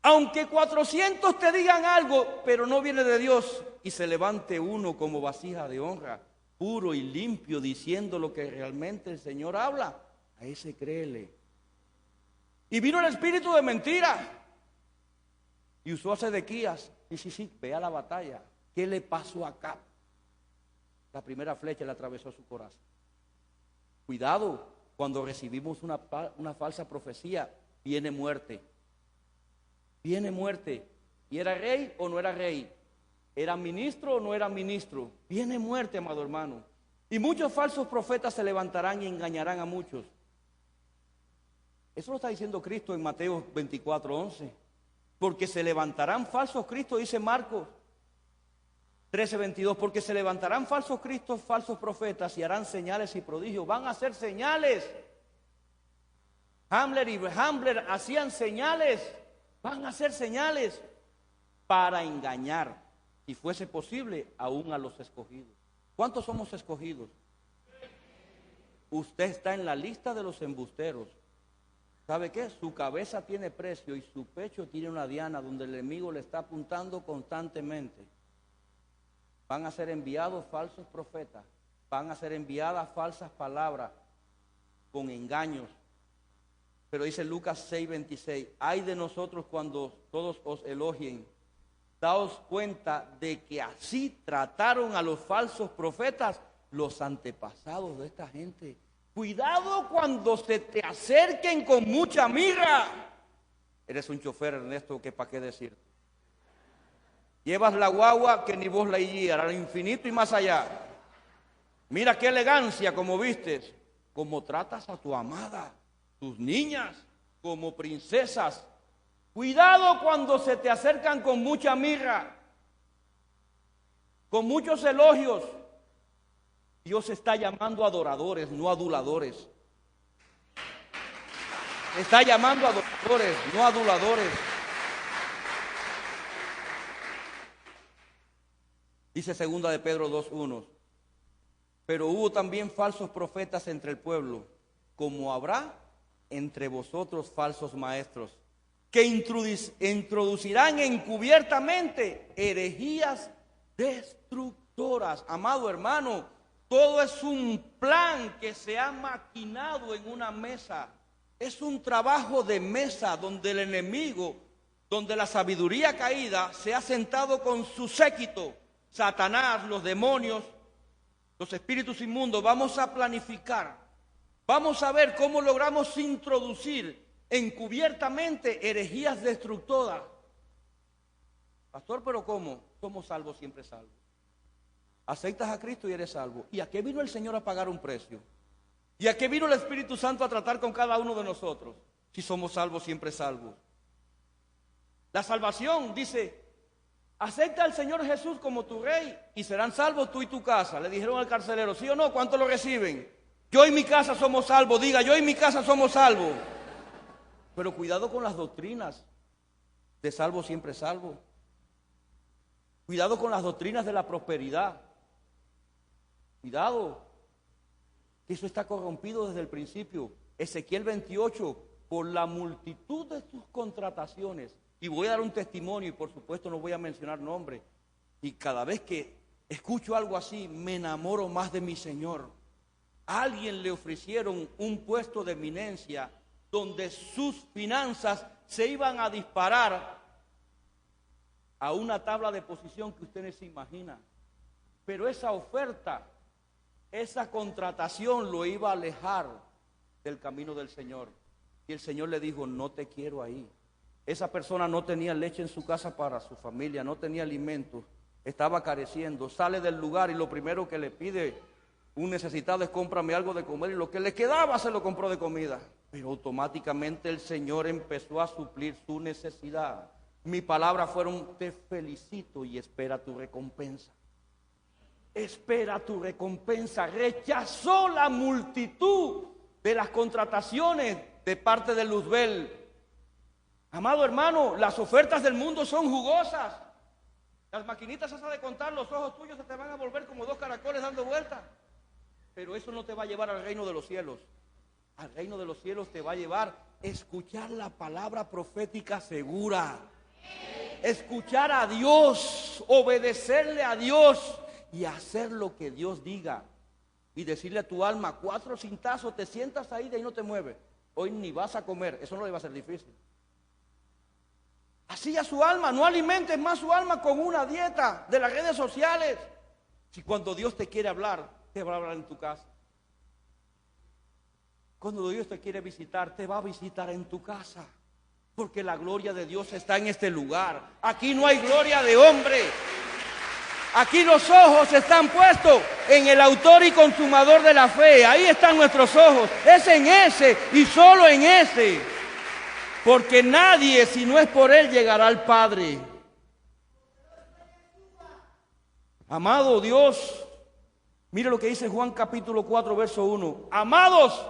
Aunque 400 te digan algo, pero no viene de Dios, y se levante uno como vasija de honra, puro y limpio, diciendo lo que realmente el Señor habla, a ese créele. Y vino el espíritu de mentira y usó a Sedequías. Y sí, ve a la batalla. ¿Qué le pasó a Acab? La primera flecha le atravesó su corazón. Cuidado, cuando recibimos una falsa profecía, viene muerte. Viene muerte. ¿Y era rey o no era rey? ¿Era ministro o no era ministro? Viene muerte, amado hermano. Y muchos falsos profetas se levantarán y engañarán a muchos. Eso lo está diciendo Cristo en Mateo 24:11. Porque se levantarán falsos cristos, dice Marcos 13:22. Porque se levantarán falsos cristos, falsos profetas, y harán señales y prodigios. Van a hacer señales. Hamler y Hamler hacían señales. Van a hacer señales para engañar, si fuese posible, aún a los escogidos. ¿Cuántos somos escogidos? Usted está en la lista de los embusteros. ¿Sabe qué? Su cabeza tiene precio y su pecho tiene una diana donde el enemigo le está apuntando constantemente. Van a ser enviados falsos profetas, van a ser enviadas falsas palabras con engaños. Pero dice Lucas 6:26, ay de nosotros cuando todos os elogien. Daos cuenta de que así trataron a los falsos profetas los antepasados de esta gente. Cuidado cuando se te acerquen con mucha mirra. Eres un chofer, Ernesto, que para qué decir. Llevas la guagua que ni vos la guías, al infinito y más allá. Mira qué elegancia como vistes, como tratas a tu amada, tus niñas, como princesas. Cuidado cuando se te acercan con mucha mirra, con muchos elogios. Dios está llamando a adoradores, no aduladores. Está llamando a adoradores, no aduladores. Dice segunda de Pedro 2:1. Pero hubo también falsos profetas entre el pueblo, como habrá entre vosotros falsos maestros, que introducirán encubiertamente herejías destructoras. Amado hermano, todo es un plan que se ha maquinado en una mesa. Es un trabajo de mesa donde el enemigo, donde la sabiduría caída se ha sentado con su séquito, Satanás, los demonios, los espíritus inmundos. Vamos a planificar, vamos a ver cómo logramos introducir encubiertamente herejías destructoras. Pastor, ¿pero cómo? Somos salvos, siempre salvos. Aceptas a Cristo y eres salvo. ¿Y a qué vino el Señor a pagar un precio? ¿Y a qué vino el Espíritu Santo a tratar con cada uno de nosotros? Si somos salvos, siempre salvos. La salvación dice, acepta al Señor Jesús como tu rey y serán salvos tú y tu casa. Le dijeron al carcelero, ¿sí o no? ¿Cuánto lo reciben? Yo y mi casa somos salvos. Diga, yo y mi casa somos salvos. Pero cuidado con las doctrinas de salvo siempre salvo. Cuidado con las doctrinas de la prosperidad. Cuidado, que eso está corrompido desde el principio. Ezequiel 28, por la multitud de sus contrataciones. Y voy a dar un testimonio y por supuesto no voy a mencionar nombre. Y cada vez que escucho algo así, me enamoro más de mi Señor. A alguien le ofrecieron un puesto de eminencia donde sus finanzas se iban a disparar a una tabla de posición que usted no se imagina. Pero esa oferta, esa contratación lo iba a alejar del camino del Señor. Y el Señor le dijo, no te quiero ahí. Esa persona no tenía leche en su casa para su familia, no tenía alimentos, estaba careciendo. Sale del lugar y lo primero que le pide un necesitado es cómprame algo de comer. Y lo que le quedaba se lo compró de comida. Pero automáticamente el Señor empezó a suplir su necesidad. Mi palabra fueron, te felicito y espera tu recompensa. Espera tu recompensa. Rechazó la multitud de las contrataciones de parte de Luzbel. Amado hermano, las ofertas del mundo son jugosas. Las maquinitas esas de contar, los ojos tuyos se te van a volver como dos caracoles dando vueltas. Pero eso no te va a llevar al reino de los cielos. Al reino de los cielos te va a llevar escuchar la palabra profética segura. Escuchar a Dios, obedecerle a Dios y hacer lo que Dios diga. Y decirle a tu alma, 4 cintazos, te sientas ahí de ahí no te mueves. Hoy ni vas a comer, eso no le va a ser difícil. Así a su alma, no alimentes más su alma con una dieta de las redes sociales. Si cuando Dios te quiere hablar, te va a hablar en tu casa. Cuando Dios te quiere visitar, te va a visitar en tu casa. Porque la gloria de Dios está en este lugar. Aquí no hay gloria de hombre. Aquí los ojos están puestos en el autor y consumador de la fe. Ahí están nuestros ojos. Es en ese y solo en ese. Porque nadie, si no es por Él, llegará al Padre. Amado Dios, mire lo que dice Juan capítulo 4, verso 1. Amados,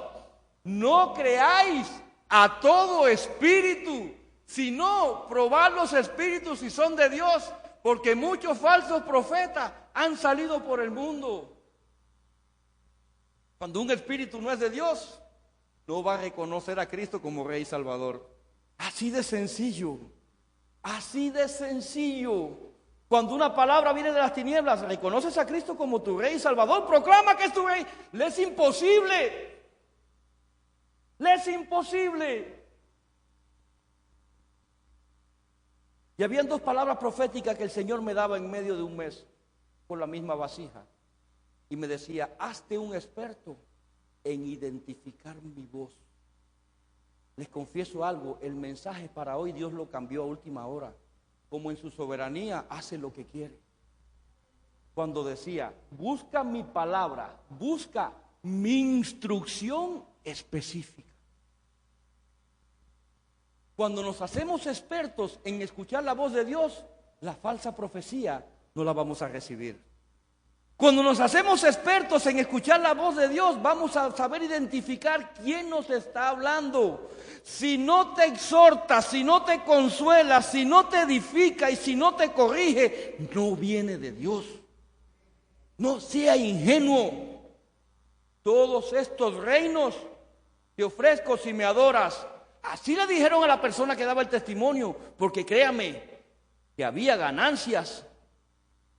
no creáis a todo espíritu, sino probad los espíritus si son de Dios, porque muchos falsos profetas han salido por el mundo. Cuando un espíritu no es de Dios, no va a reconocer a Cristo como Rey y Salvador. Así de sencillo, así de sencillo. Cuando una palabra viene de las tinieblas, reconoces a Cristo como tu Rey y Salvador, proclama que es tu Rey. Le es imposible. Le es imposible. Y habían 2 palabras proféticas que el Señor me daba en medio de un mes con la misma vasija. Y me decía, hazte un experto en identificar mi voz. Les confieso algo, el mensaje para hoy Dios lo cambió a última hora. Como en su soberanía hace lo que quiere. Cuando decía, busca mi palabra, busca mi instrucción específica. Cuando nos hacemos expertos en escuchar la voz de Dios, la falsa profecía no la vamos a recibir. Cuando nos hacemos expertos en escuchar la voz de Dios, vamos a saber identificar quién nos está hablando. Si no te exhorta, si no te consuela, si no te edifica y si no te corrige, no viene de Dios. No sea ingenuo. Todos estos reinos te ofrezco si me adoras. Así le dijeron a la persona que daba el testimonio, porque créame que había ganancias.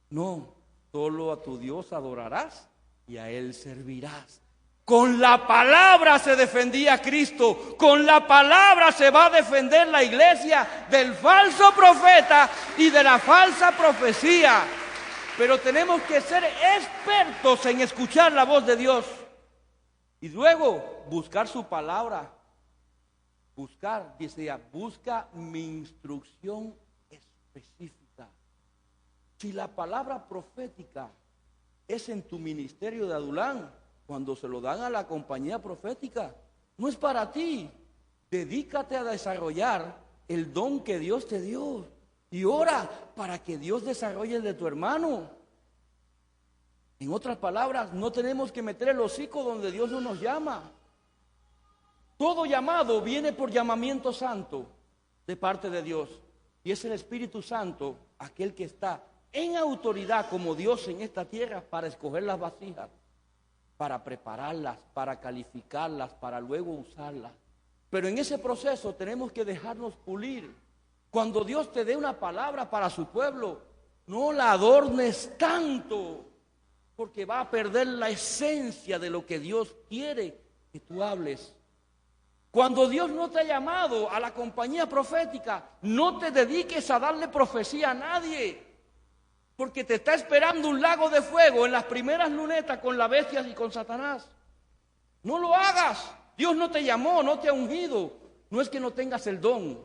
No, solo a tu Dios adorarás y a Él servirás. Con la palabra se defendía Cristo, con la palabra se va a defender la iglesia del falso profeta y de la falsa profecía. Pero tenemos que ser expertos en escuchar la voz de Dios y luego buscar su palabra. Buscar, decía, busca mi instrucción específica. Si la palabra profética es en tu ministerio de adulán, cuando se lo dan a la compañía profética, no es para ti. Dedícate a desarrollar el don que Dios te dio y ora para que Dios desarrolle el de tu hermano. En otras palabras, no tenemos que meter el hocico donde Dios no nos llama. Todo llamado viene por llamamiento santo de parte de Dios. Y es el Espíritu Santo aquel que está en autoridad como Dios en esta tierra para escoger las vasijas, para prepararlas, para calificarlas, para luego usarlas. Pero en ese proceso tenemos que dejarnos pulir. Cuando Dios te dé una palabra para su pueblo, no la adornes tanto, porque va a perder la esencia de lo que Dios quiere que tú hables. Cuando Dios no te ha llamado a la compañía profética, no te dediques a darle profecía a nadie, porque te está esperando un lago de fuego en las primeras lunetas con las bestias y con Satanás. No lo hagas. Dios no te llamó, no te ha ungido. No es que no tengas el don,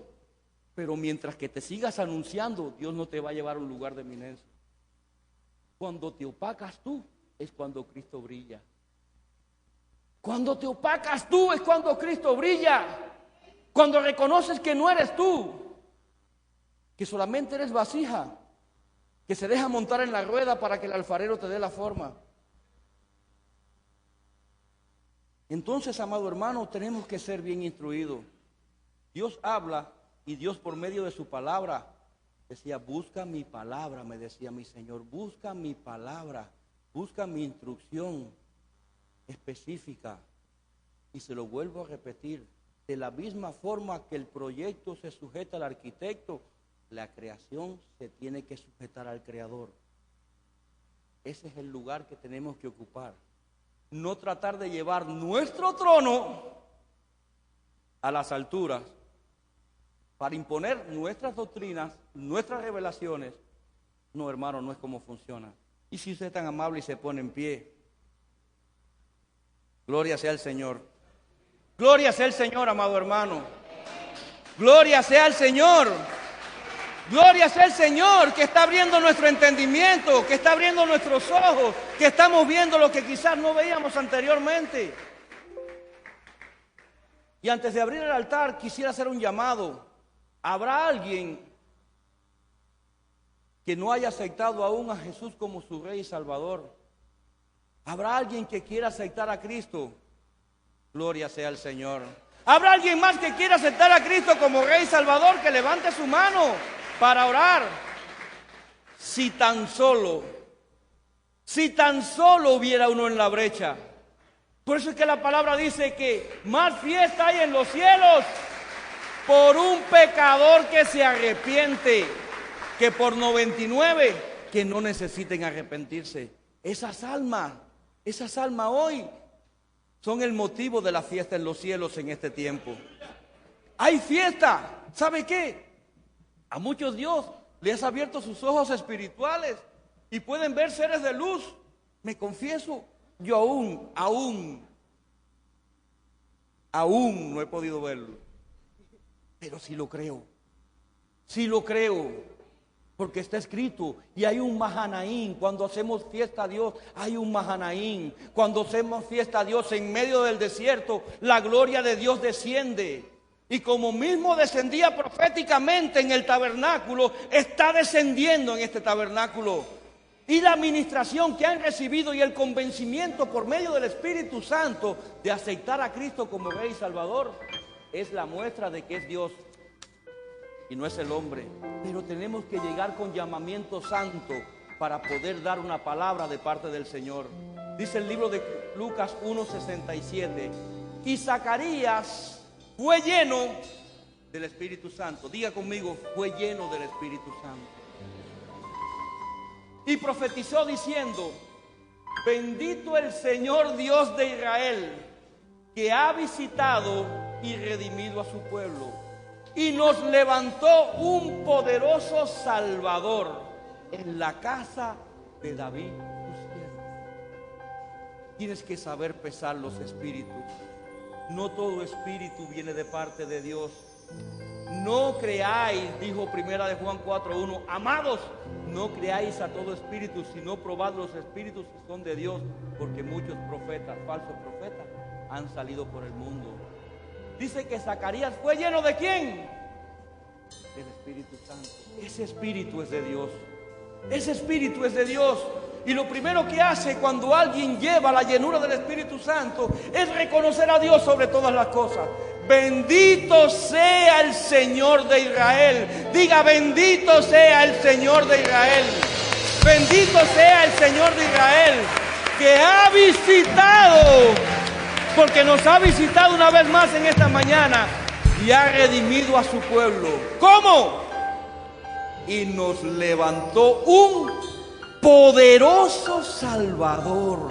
pero mientras que te sigas anunciando, Dios no te va a llevar a un lugar de eminencia. Cuando te opacas tú, es cuando Cristo brilla. Cuando te opacas tú, es cuando Cristo brilla. Cuando reconoces que no eres tú, que solamente eres vasija, que se deja montar en la rueda para que el alfarero te dé la forma. Entonces, amado hermano, tenemos que ser bien instruidos. Dios habla y Dios por medio de su palabra decía, busca mi palabra, me decía mi Señor, busca mi palabra, busca mi instrucción específica. Y se lo vuelvo a repetir, de la misma forma que el proyecto se sujeta al arquitecto, la creación se tiene que sujetar al creador. Ese es el lugar que tenemos que ocupar. No tratar de llevar nuestro trono a las alturas para imponer nuestras doctrinas, nuestras revelaciones. No, hermano, no es como funciona. Y si usted es tan amable y se pone en pie, gloria sea el Señor. Gloria sea el Señor, amado hermano. Gloria sea el Señor. Gloria sea el Señor que está abriendo nuestro entendimiento, que está abriendo nuestros ojos, que estamos viendo lo que quizás no veíamos anteriormente. Y antes de abrir el altar quisiera hacer un llamado. ¿Habrá alguien que no haya aceptado aún a Jesús como su Rey y Salvador? ¿Habrá alguien que quiera aceptar a Cristo? Gloria sea el Señor. ¿Habrá alguien más que quiera aceptar a Cristo como Rey y Salvador? Que levante su mano para orar. Si tan solo hubiera uno en la brecha. Por eso es que la palabra dice que más fiesta hay en los cielos por un pecador que se arrepiente que por 99 que no necesiten arrepentirse. Esas almas hoy son el motivo de la fiesta en los cielos en este tiempo. Hay fiesta. ¿Sabe qué? A muchos Dios les ha abierto sus ojos espirituales y pueden ver seres de luz. Me confieso, yo aún no he podido verlo. Pero sí lo creo. Sí lo creo. Porque está escrito, y hay un Mahanaín. Cuando hacemos fiesta a Dios, hay un Mahanaín. Cuando hacemos fiesta a Dios en medio del desierto, la gloria de Dios desciende. Y como mismo descendía proféticamente en el tabernáculo, está descendiendo en este tabernáculo. Y la administración que han recibido y el convencimiento por medio del Espíritu Santo de aceptar a Cristo como Rey y Salvador, es la muestra de que es Dios y no es el hombre. Pero tenemos que llegar con llamamiento santo para poder dar una palabra de parte del Señor. Dice el libro de Lucas 1:67. Y Zacarías fue lleno del Espíritu Santo. Diga conmigo, fue lleno del Espíritu Santo. Y profetizó diciendo, bendito el Señor Dios de Israel, que ha visitado y redimido a su pueblo. Y nos levantó un poderoso Salvador en la casa de David, su siervo. Tienes que saber pesar los espíritus. No todo espíritu viene de parte de Dios. No creáis, dijo primera de Juan 4:1, amados, no creáis a todo espíritu, sino probad los espíritus que son de Dios, porque muchos profetas, falsos profetas, han salido por el mundo. Dice que Zacarías fue lleno ¿de quién? Del Espíritu Santo. Ese espíritu es de Dios. Ese espíritu es de Dios. Y lo primero que hace cuando alguien lleva la llenura del Espíritu Santo es reconocer a Dios sobre todas las cosas. Bendito sea el Señor de Israel. Diga, bendito sea el Señor de Israel. Bendito sea el Señor de Israel, que ha visitado, porque nos ha visitado una vez más en esta mañana y ha redimido a su pueblo. ¿Cómo? Y nos levantó un poderoso Salvador.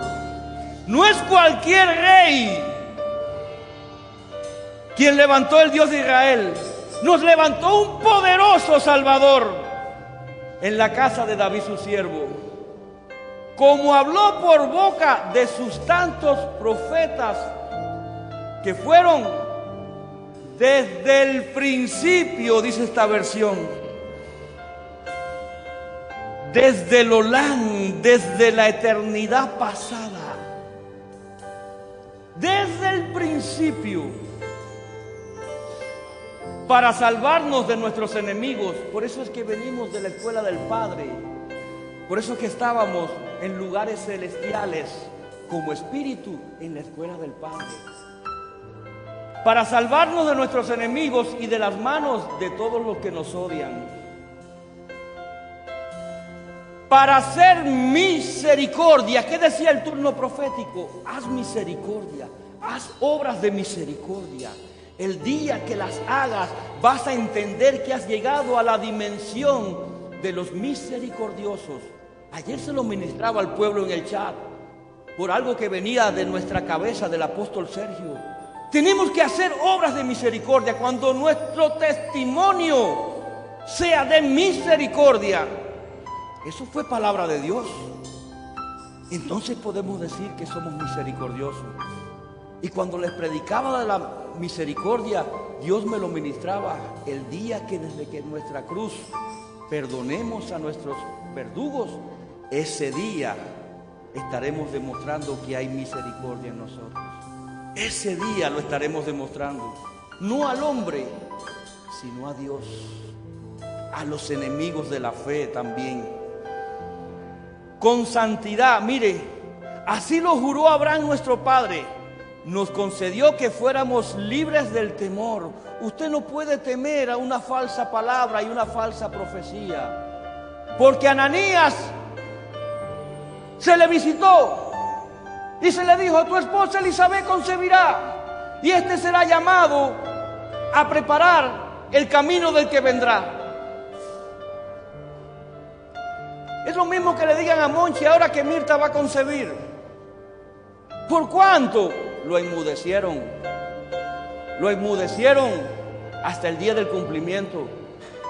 No es cualquier rey quien levantó el Dios de Israel. Nos levantó un poderoso Salvador en la casa de David su siervo, como habló por boca de sus tantos profetas que fueron desde el principio, dice esta versión, desde el Olán, desde la eternidad pasada, desde el principio, para salvarnos de nuestros enemigos. Por eso es que venimos de la escuela del Padre. Por eso es que estábamos en lugares celestiales como espíritu en la escuela del Padre. Para salvarnos de nuestros enemigos y de las manos de todos los que nos odian. Para hacer misericordia. ¿Qué decía el turno profético? Haz misericordia, haz obras de misericordia. El día que las hagas vas a entender que has llegado a la dimensión de los misericordiosos. Ayer se lo ministraba al pueblo en el chat por algo que venía de nuestra cabeza del apóstol Sergio. Tenemos que hacer obras de misericordia cuando nuestro testimonio sea de misericordia. Eso fue palabra de Dios. Entonces podemos decir que somos misericordiosos. Y cuando les predicaba de la misericordia, Dios me lo ministraba el día que desde que nuestra cruz perdonemos a nuestros verdugos, ese día estaremos demostrando que hay misericordia en nosotros. Ese día lo estaremos demostrando, no al hombre, sino a Dios, a los enemigos de la fe también. Con santidad, mire, así lo juró Abraham nuestro padre. Nos concedió que fuéramos libres del temor. Usted no puede temer a una falsa palabra y una falsa profecía. Porque a Ananías se le visitó y se le dijo: tu esposa Elizabeth concebirá y este será llamado a preparar el camino del que vendrá. Es lo mismo que le digan a Monchi ahora que Mirta va a concebir. ¿Por cuánto? Lo enmudecieron. Lo enmudecieron hasta el día del cumplimiento,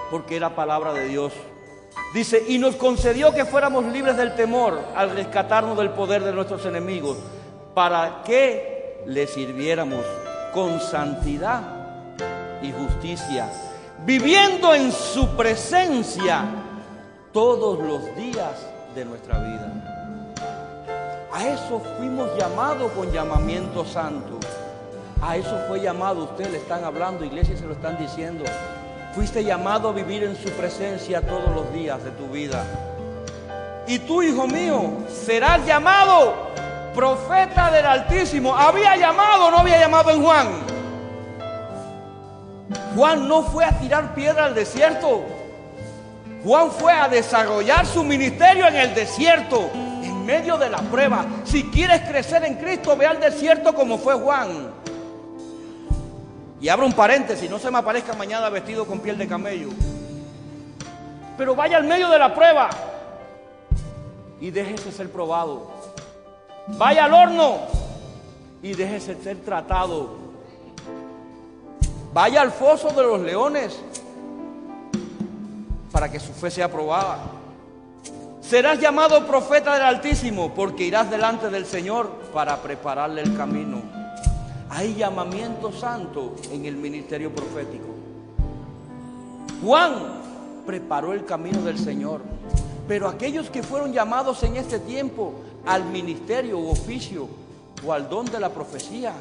porque era palabra de Dios. Dice, y nos concedió que fuéramos libres del temor al rescatarnos del poder de nuestros enemigos, para que le sirviéramos con santidad y justicia, viviendo en su presencia todos los días de nuestra vida. A eso fuimos llamados con llamamiento santo. A eso fue llamado. Ustedes le están hablando, iglesia, se lo están diciendo. Fuiste llamado a vivir en su presencia todos los días de tu vida. Y tú, hijo mío, serás llamado profeta del Altísimo. ¿Había llamado o no había llamado en Juan? Juan no fue a tirar piedra al desierto. Juan fue a desarrollar su ministerio en el desierto, en medio de la prueba. Si quieres crecer en Cristo, ve al desierto como fue Juan. Y abro un paréntesis, no se me aparezca mañana vestido con piel de camello. Pero vaya al medio de la prueba y déjese ser probado. Vaya al horno y déjese ser tratado. Vaya al foso de los leones para que su fe sea probada. Serás llamado profeta del Altísimo, porque irás delante del Señor para prepararle el camino. Hay llamamiento santo en el ministerio profético. Juan preparó el camino del Señor. Pero aquellos que fueron llamados en este tiempo al ministerio u oficio o al don de la profecía,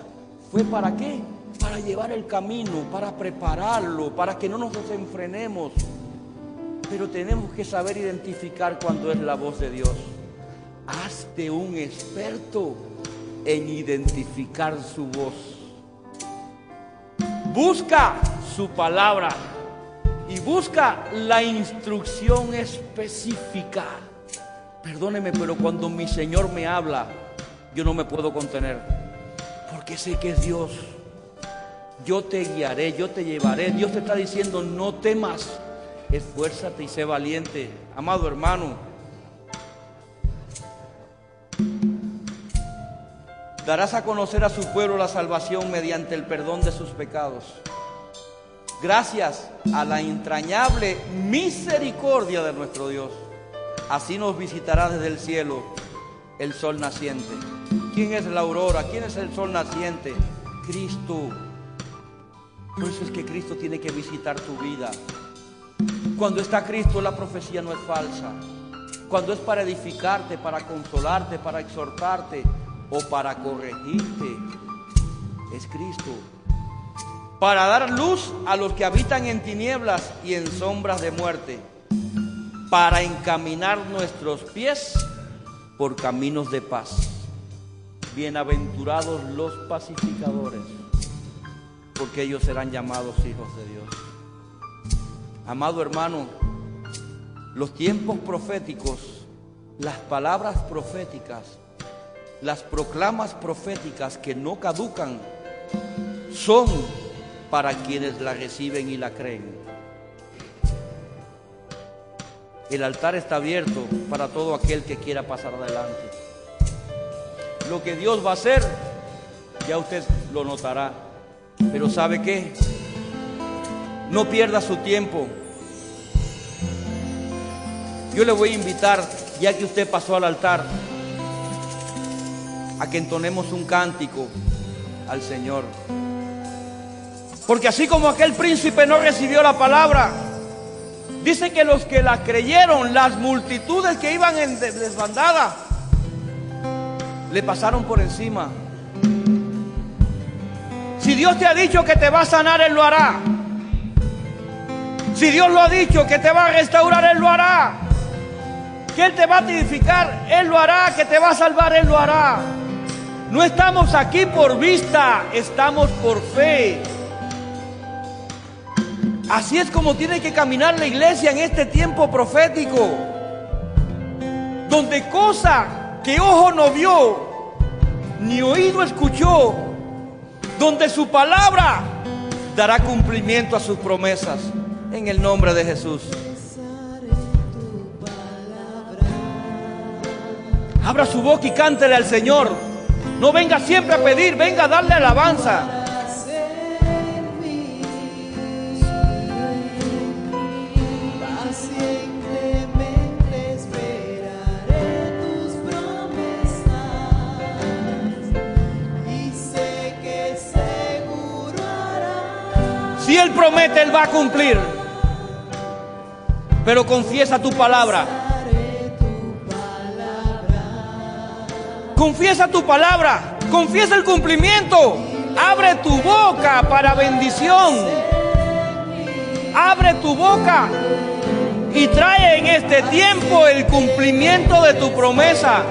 ¿fue para qué? Para llevar el camino, para prepararlo, para que no nos desenfrenemos. Pero tenemos que saber identificar cuando es la voz de Dios. Hazte un experto en identificar su voz. Busca su palabra y busca la instrucción específica. Perdóneme, pero cuando mi Señor me habla, yo no me puedo contener, porque sé que es Dios. Yo te guiaré, yo te llevaré. Dios te está diciendo: no temas, esfuérzate y sé valiente. Amado hermano, darás a conocer a su pueblo la salvación mediante el perdón de sus pecados. Gracias a la entrañable misericordia de nuestro Dios, así nos visitará desde el cielo el sol naciente. ¿Quién es la aurora? ¿Quién es el sol naciente? Cristo. Por eso es que Cristo tiene que visitar tu vida. Cuando está Cristo, la profecía no es falsa. Cuando es para edificarte, para consolarte, para exhortarte o para corregirte, es Cristo. Para dar luz a los que habitan en tinieblas y en sombras de muerte, para encaminar nuestros pies por caminos de paz. Bienaventurados los pacificadores, porque ellos serán llamados hijos de Dios. Amado hermano, los tiempos proféticos, las palabras proféticas, las proclamas proféticas que no caducan, son para quienes la reciben y la creen. El altar está abierto para todo aquel que quiera pasar adelante. Lo que Dios va a hacer, ya usted lo notará. Pero ¿sabe qué? No pierda su tiempo. Yo le voy a invitar, ya que usted pasó al altar, a que entonemos un cántico al Señor. Porque así como aquel príncipe no recibió la palabra, dice que los que la creyeron, las multitudes que iban en desbandada, le pasaron por encima. Si Dios te ha dicho que te va a sanar, Él lo hará. Si Dios lo ha dicho que te va a restaurar, Él lo hará. Que Él te va a edificar, Él lo hará. Que te va a salvar, Él lo hará. No estamos aquí por vista, estamos por fe. Así es como tiene que caminar la iglesia en este tiempo profético, donde cosa que ojo no vio, ni oído escuchó, donde su palabra dará cumplimiento a sus promesas, en el nombre de Jesús. Abra su boca y cántele al Señor. No venga siempre a pedir, venga a darle alabanza. Si Él promete, Él va a cumplir. Pero confiesa tu palabra. Confiesa tu palabra. Confiesa el cumplimiento. Abre tu boca para bendición. Abre tu boca y trae en este tiempo el cumplimiento de tu promesa.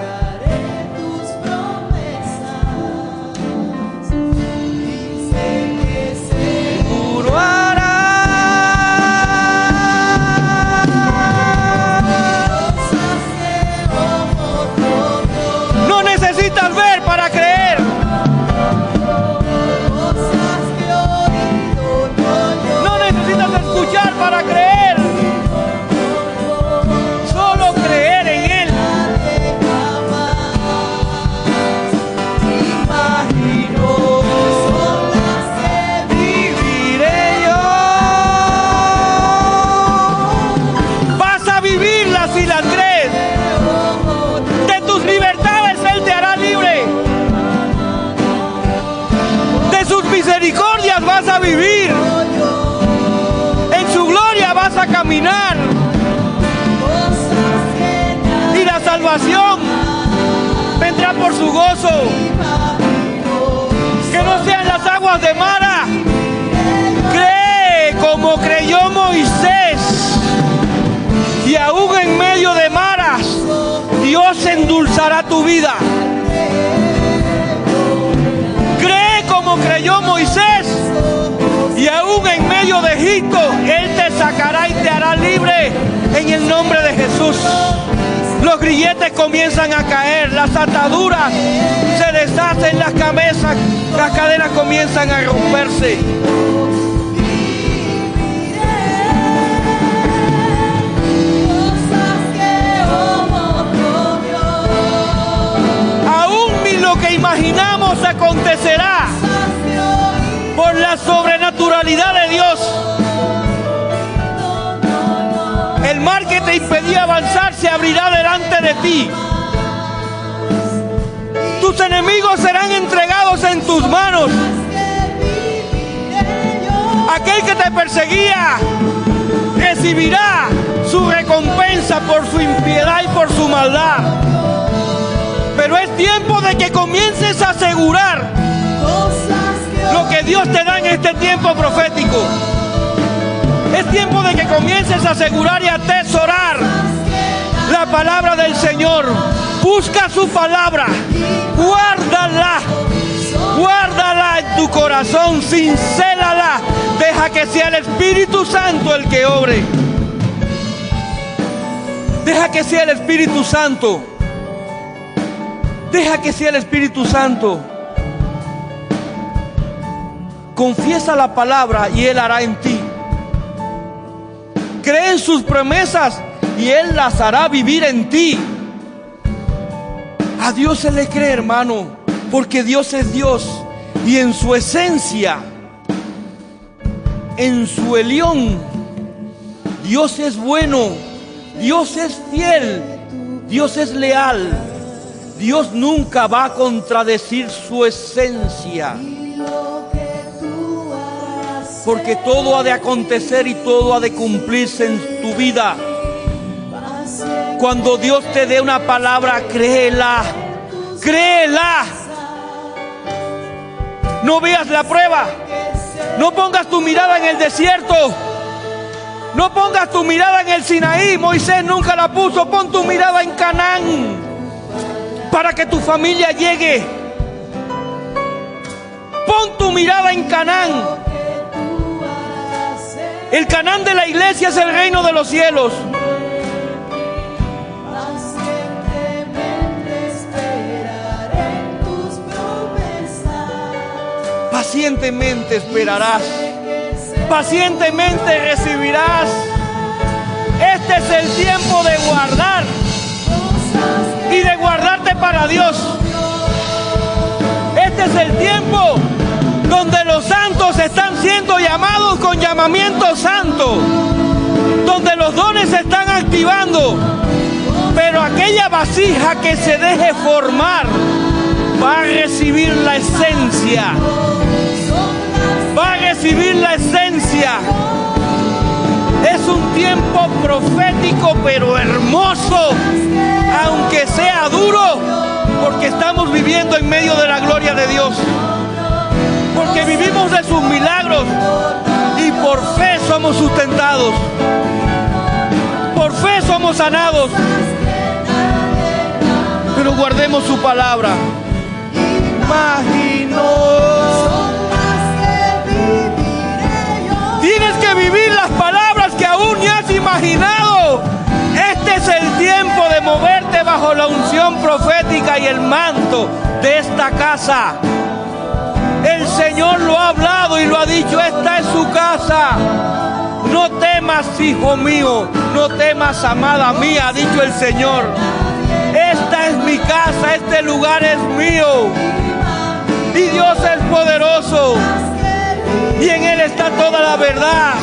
No necesitas ver para creer. No necesitas escuchar para creer. Solo creer en Él. Viviré yo. Vas a vivirlas si las crees. De tus libertades Él te hará libre. De sus misericordias vas a vivir. En su gloria vas imaginar. Y la salvación vendrá por su gozo. Que no sean las aguas de Mara. Cree como creyó Moisés. Y aún en medio de maras, Dios endulzará tu vida. Cree como creyó Moisés. Y aún en medio de Egipto, Él te sacará y te hará libre en el nombre de Jesús. Los grilletes comienzan a caer, las ataduras se deshacen, las cadenas comienzan a romperse. Aún ni lo que imaginamos acontecerá por la sobrenaturalidad de Dios. El mar que te impedía avanzar se abrirá delante de ti. Tus enemigos serán entregados en tus manos. Aquel que te perseguía recibirá su recompensa por su impiedad y por su maldad. Pero es tiempo de que comiences a asegurar lo que Dios te da en este tiempo profético. Es tiempo de que comiences a asegurar y a atesorar la palabra del Señor. Busca su palabra, guárdala en tu corazón, cincélala. Deja que sea el Espíritu Santo el que obre. Deja que sea el Espíritu Santo. Deja que sea el Espíritu Santo. Confiesa la palabra y Él hará en ti. Cree en sus promesas y Él las hará vivir en ti. A Dios se le cree, hermano, porque Dios es Dios. Y en su esencia, en su elión, Dios es bueno, Dios es fiel, Dios es leal. Dios nunca va a contradecir su esencia. Porque todo ha de acontecer y todo ha de cumplirse en tu vida. Cuando Dios te dé una palabra, créela. Créela. No veas la prueba. No pongas tu mirada en el desierto. No pongas tu mirada en el Sinaí. Moisés nunca la puso. Pon tu mirada en Canaán, para que tu familia llegue. Pon tu mirada en Canaán. El Canaán de la iglesia es el reino de los cielos. Pacientemente esperarás. Pacientemente recibirás. Este es el tiempo de guardar y de guardarte para Dios. Este es el tiempo donde los santos están siendo llamados con llamamiento santo, donde los dones se están activando, pero aquella vasija que se deje formar va a recibir la esencia, va a recibir la esencia. Es un tiempo profético pero hermoso, aunque sea duro, porque estamos viviendo en medio de la gloria de Dios. Porque vivimos de sus milagros y por fe somos sustentados. Por fe somos sanados. Pero guardemos su palabra. Imagino. Tienes que vivir las palabras que aún ni has imaginado. Este es el tiempo de moverte bajo la unción profética y el manto de esta casa. El Señor lo ha hablado y lo ha dicho. Esta es su casa. No temas, hijo mío. No temas, amada mía, ha dicho el Señor. Esta es mi casa. Este lugar es mío. Y Dios es poderoso. Y en Él está toda la verdad.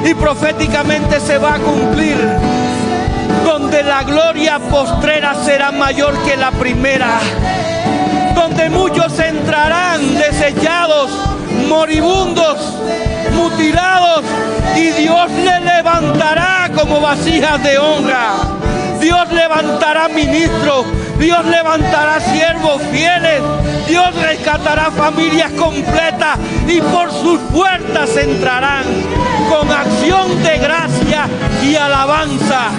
Y proféticamente se va a cumplir. Donde la gloria postrera será mayor que la primera. Donde muchos entrarán desechados, moribundos, mutilados, y Dios le levantará como vasijas de honra. Dios levantará ministros, Dios levantará siervos fieles, Dios rescatará familias completas y por sus puertas entrarán con acción de gracia y alabanza.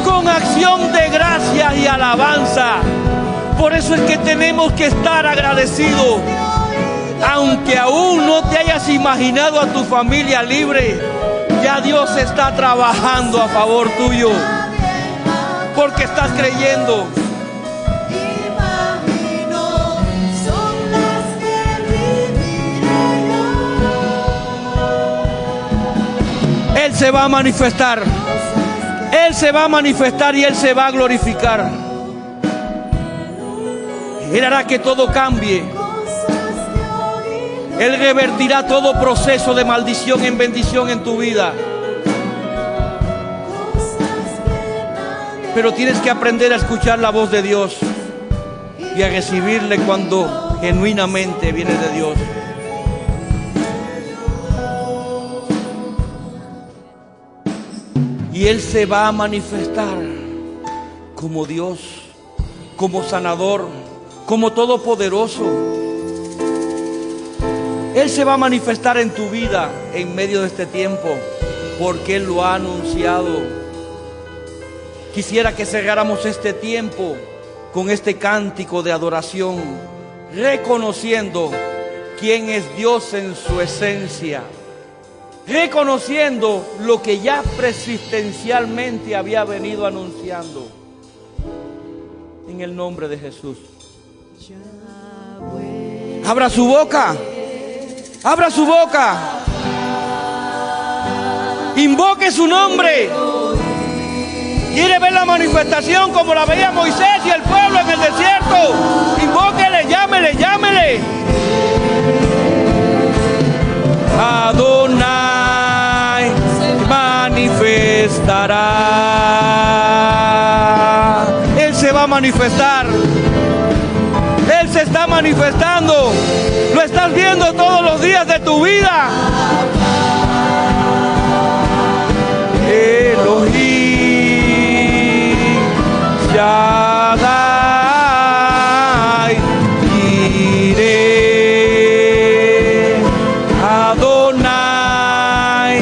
Con acción de gracia y alabanza. Por eso es que tenemos que estar agradecidos. Aunque aún no te hayas imaginado a tu familia libre, ya Dios está trabajando a favor tuyo. Porque estás creyendo. Él se va a manifestar. Él se va a manifestar y Él se va a glorificar. Él hará que todo cambie. Él revertirá todo proceso de maldición en bendición en tu vida. Pero tienes que aprender a escuchar la voz de Dios y a recibirle cuando genuinamente viene de Dios. Y Él se va a manifestar como Dios, como sanador, como todopoderoso. Él se va a manifestar en tu vida en medio de este tiempo, porque Él lo ha anunciado. Quisiera que cerráramos este tiempo con este cántico de adoración, reconociendo quién es Dios en su esencia, reconociendo lo que ya persistencialmente había venido anunciando. En el nombre de Jesús. Abra su boca. Abra su boca. Invoque su nombre. ¿Quiere ver la manifestación como la veía Moisés y el pueblo en el desierto? Invóquele, llámele, llámele. Adonai manifestará. Él se va a manifestar. Él se está manifestando. Lo estás viendo todos los días de tu vida. Elohim Shaddai Jireh Adonai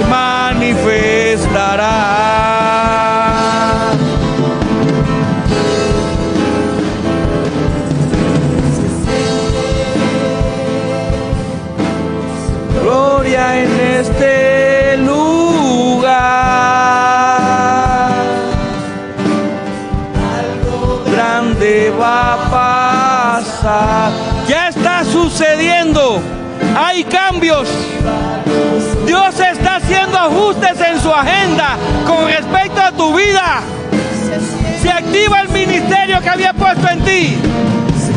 manifestará. Gloria en este lugar. Algo grande va a pasar. Ya está sucediendo. Hay cambios. Dios está haciendo ajustes en su agenda con respecto a tu vida. Se activa el ministerio que había puesto en ti.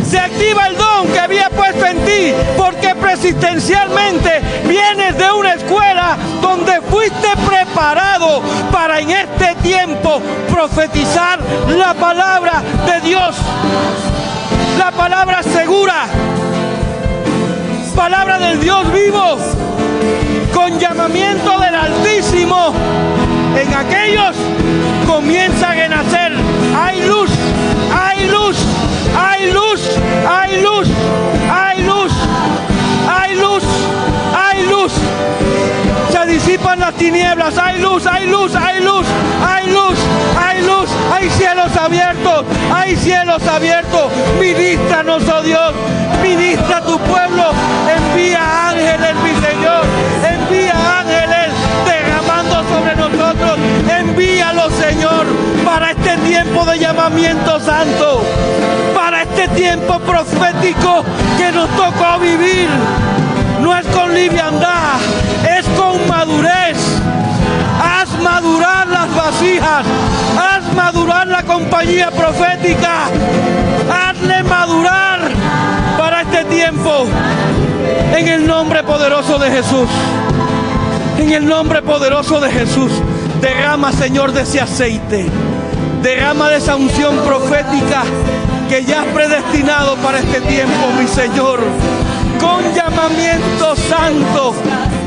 Se activa el don que había puesto en ti, porque persistencialmente vienes de una escuela donde fuiste preparado para en este tiempo profetizar la palabra de Dios, la palabra segura, palabra del Dios vivo, con llamamiento del Altísimo. En aquellos comienza a renacer. Hay luz, hay luz, hay luz, hay luz, hay luz, hay luz, hay luz. Se disipan las tinieblas. Hay luz, hay luz, hay luz, hay luz, hay luz. Hay cielos abiertos, hay cielos abiertos. Ministranos, oh Dios, ministra a tu pueblo. Envía ángeles, mi Señor, envía ángeles derramando sobre nosotros. Envíalos, Señor, para este tiempo de llamamiento santo, para este tiempo profético que nos tocó vivir. No es con liviandad, es con madurez. Haz madurar las vasijas, haz madurar la compañía profética, hazle madurar para este tiempo. En el nombre poderoso de Jesús, en el nombre poderoso de Jesús, derrama, Señor, de ese aceite, derrama de esa unción profética que ya has predestinado para este tiempo, mi Señor. con llamamiento santo,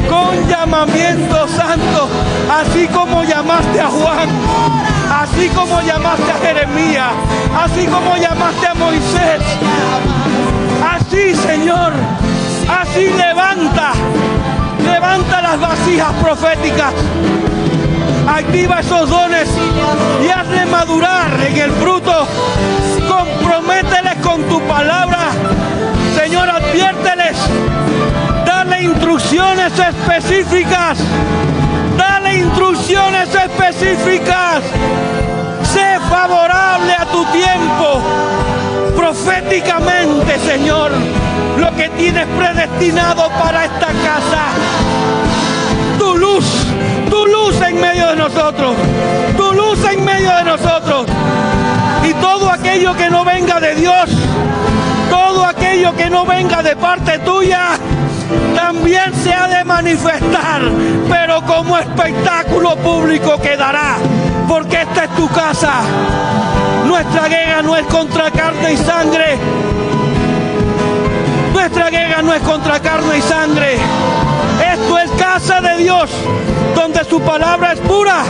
con llamamiento santo, así como llamaste a Juan, así como llamaste a Jeremías, así como llamaste a Moisés. Así, Señor, así levanta las vasijas proféticas, activa esos dones y hazle madurar en el fruto. Compromételes con tu palabra, Señor, adviérteles, dale instrucciones específicas, dale instrucciones específicas. Sé favorable a tu tiempo, proféticamente, Señor, lo que tienes predestinado para esta casa. Tu luz en medio de nosotros, tu luz en medio de nosotros. Y todo aquello que no venga de Dios, todo aquello que no venga de parte tuya, también se ha de manifestar, pero como espectáculo público quedará, porque esta es tu casa. Nuestra guerra no es contra carne y sangre. Nuestra guerra no es contra carne y sangre. Esto es casa de Dios, donde su palabra es pura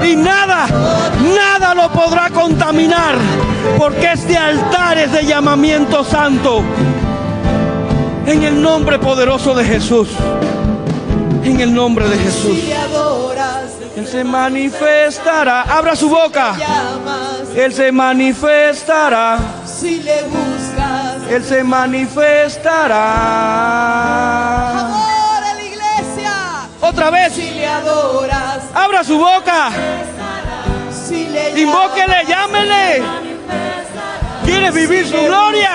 y nada lo podrá contaminar, porque este altar es de llamamiento santo. En el nombre poderoso de Jesús, en el nombre de Jesús, Él se manifestará. Abra su boca. Él se manifestará. Si le buscas, Él se manifestará. amor a la iglesia. Otra vez. Si le adoras, Abra su boca. si le Invóquele, llámele. ¿Quieres vivir su gloria?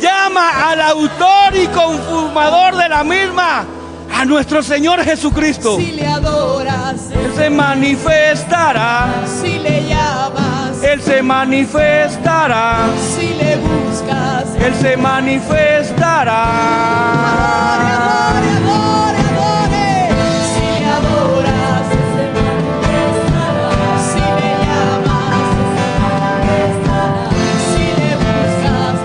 Llama al autor y consumador de la misma, a nuestro Señor Jesucristo. Si le adoras, Él se manifestará. si le llamas, Él se manifestará. si le buscas, Él se manifestará. adore, adore, adore. Si le adoras, si le llamas, si le buscas,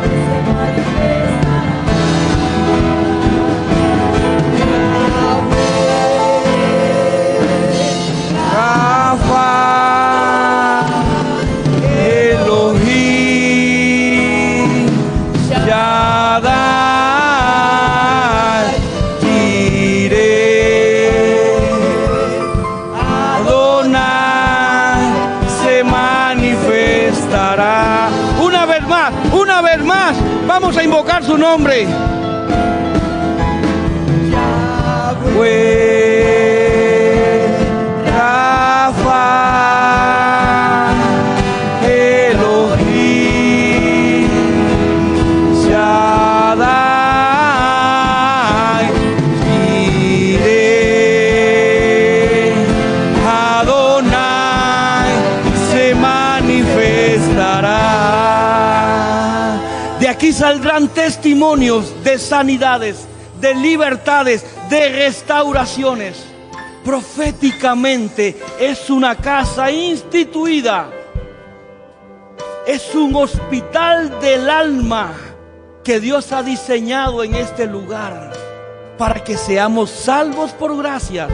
Rafa, Elohim, Shaddai, Jireh, Adonai, se manifestará. Una vez más, vamos a invocar su nombre. Yahweh, Rafa, Elohim, Shaddai, Jireh, Adonai, se manifestará. De aquí saldrán testimonios de sanidades, de libertades, de restauraciones. Proféticamente es una casa instituida, es un hospital del alma que Dios ha diseñado en este lugar para que seamos salvos por gracia,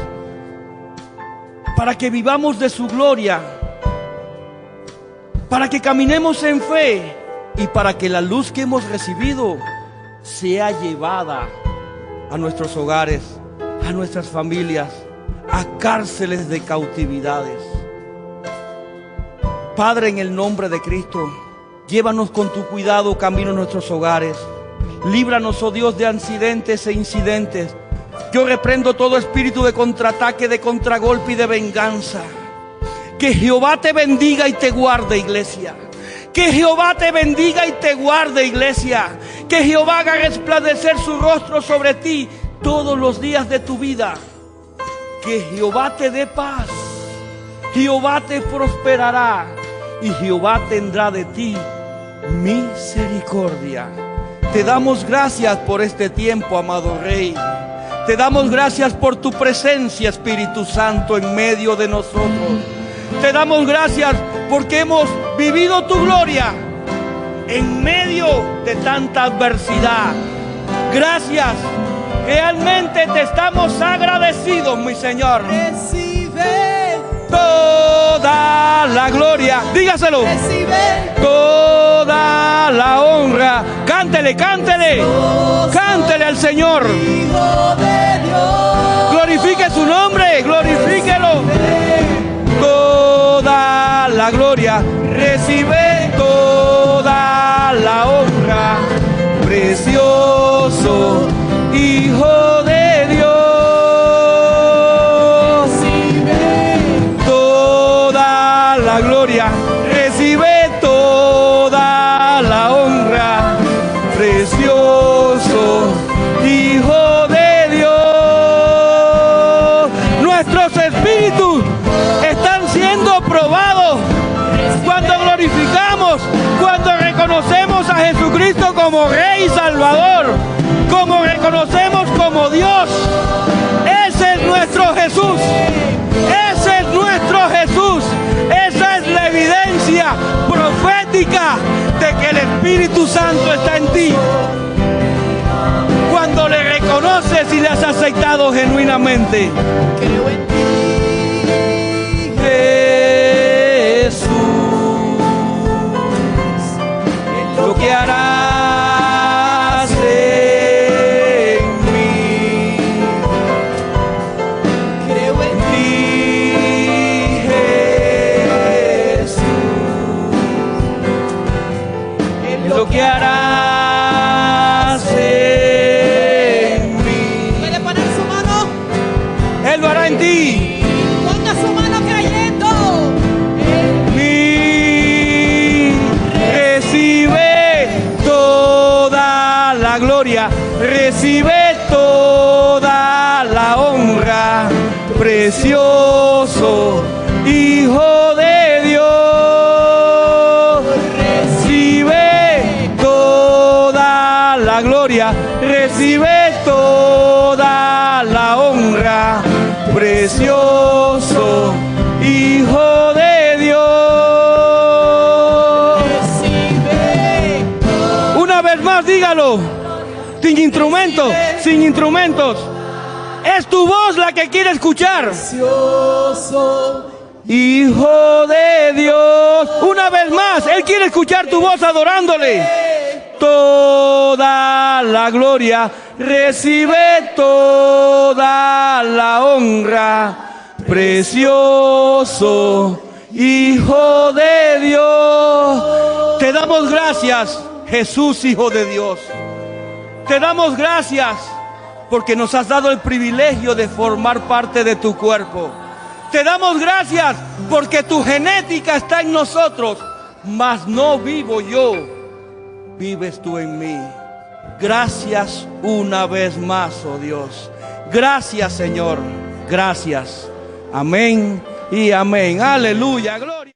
para que vivamos de su gloria, para que caminemos en fe y para que la luz que hemos recibido sea llevada a nuestros hogares, a nuestras familias, a cárceles de cautividades. Padre, en el nombre de Cristo, llévanos con tu cuidado camino a nuestros hogares. Líbranos, oh Dios, de accidentes e incidentes. Yo reprendo todo espíritu de contraataque, de contragolpe y de venganza. Que Jehová te bendiga y te guarde, iglesia. Que Jehová te bendiga y te guarde, iglesia. Que Jehová haga resplandecer su rostro sobre ti todos los días de tu vida. Que Jehová te dé paz. Jehová te prosperará y Jehová tendrá de ti misericordia. Te damos gracias por este tiempo, amado Rey. Te damos gracias por tu presencia, Espíritu Santo, en medio de nosotros. Te damos gracias porque hemos vivido tu gloria en medio de tanta adversidad. Gracias. Realmente te estamos agradecidos, mi Señor. Recibe Toda la gloria. Dígaselo. Recibe Toda la honra. Cántele, cántele. Cántele al Señor. Hijo de Dios. Glorifique su nombre. Glorifíquelo. Toda la gloria. Recibe toda la honra. Precioso Hijo de Dios. Recibe Toda la gloria. Recibe toda la honra. Precioso Hijo de Dios. Nuestros espíritus están siendo probados cuando glorificamos, cuando reconocemos a Jesucristo como Rey y Salvador, como reconocemos como Dios. Ese es nuestro Jesús. Ese es nuestro Jesús. Esa es la evidencia profética de que el Espíritu Santo está en ti. Cuando le reconoces y le has aceptado genuinamente. Creo en ti. Jesús, lo que harás en mí. Creo en ti, Jesús, lo que harás en mí. ¿Puede poner su mano? Él lo hará en ti. Ponga su mano creyendo. Recibe toda la gloria, recibe toda la honra, precioso Hijo de Dios. Recibe toda la gloria, recibe toda la honra, precioso Hijo de Dios. Recibe Una vez más, dígalo. Sin instrumentos, sin instrumentos. Es tu voz la que quiere escuchar. precioso. Hijo de Dios. Una vez más, Él quiere escuchar tu voz adorándole. Toda la gloria, recibe toda la honra. Precioso Hijo de Dios. Te damos gracias, Jesús, Hijo de Dios. Te damos gracias porque nos has dado el privilegio de formar parte de tu cuerpo. Te damos gracias porque tu genética está en nosotros, mas no vivo yo, vives tú en mí. Gracias una vez más, oh Dios. Gracias, Señor. Gracias. Amén y amén. Aleluya. Gloria.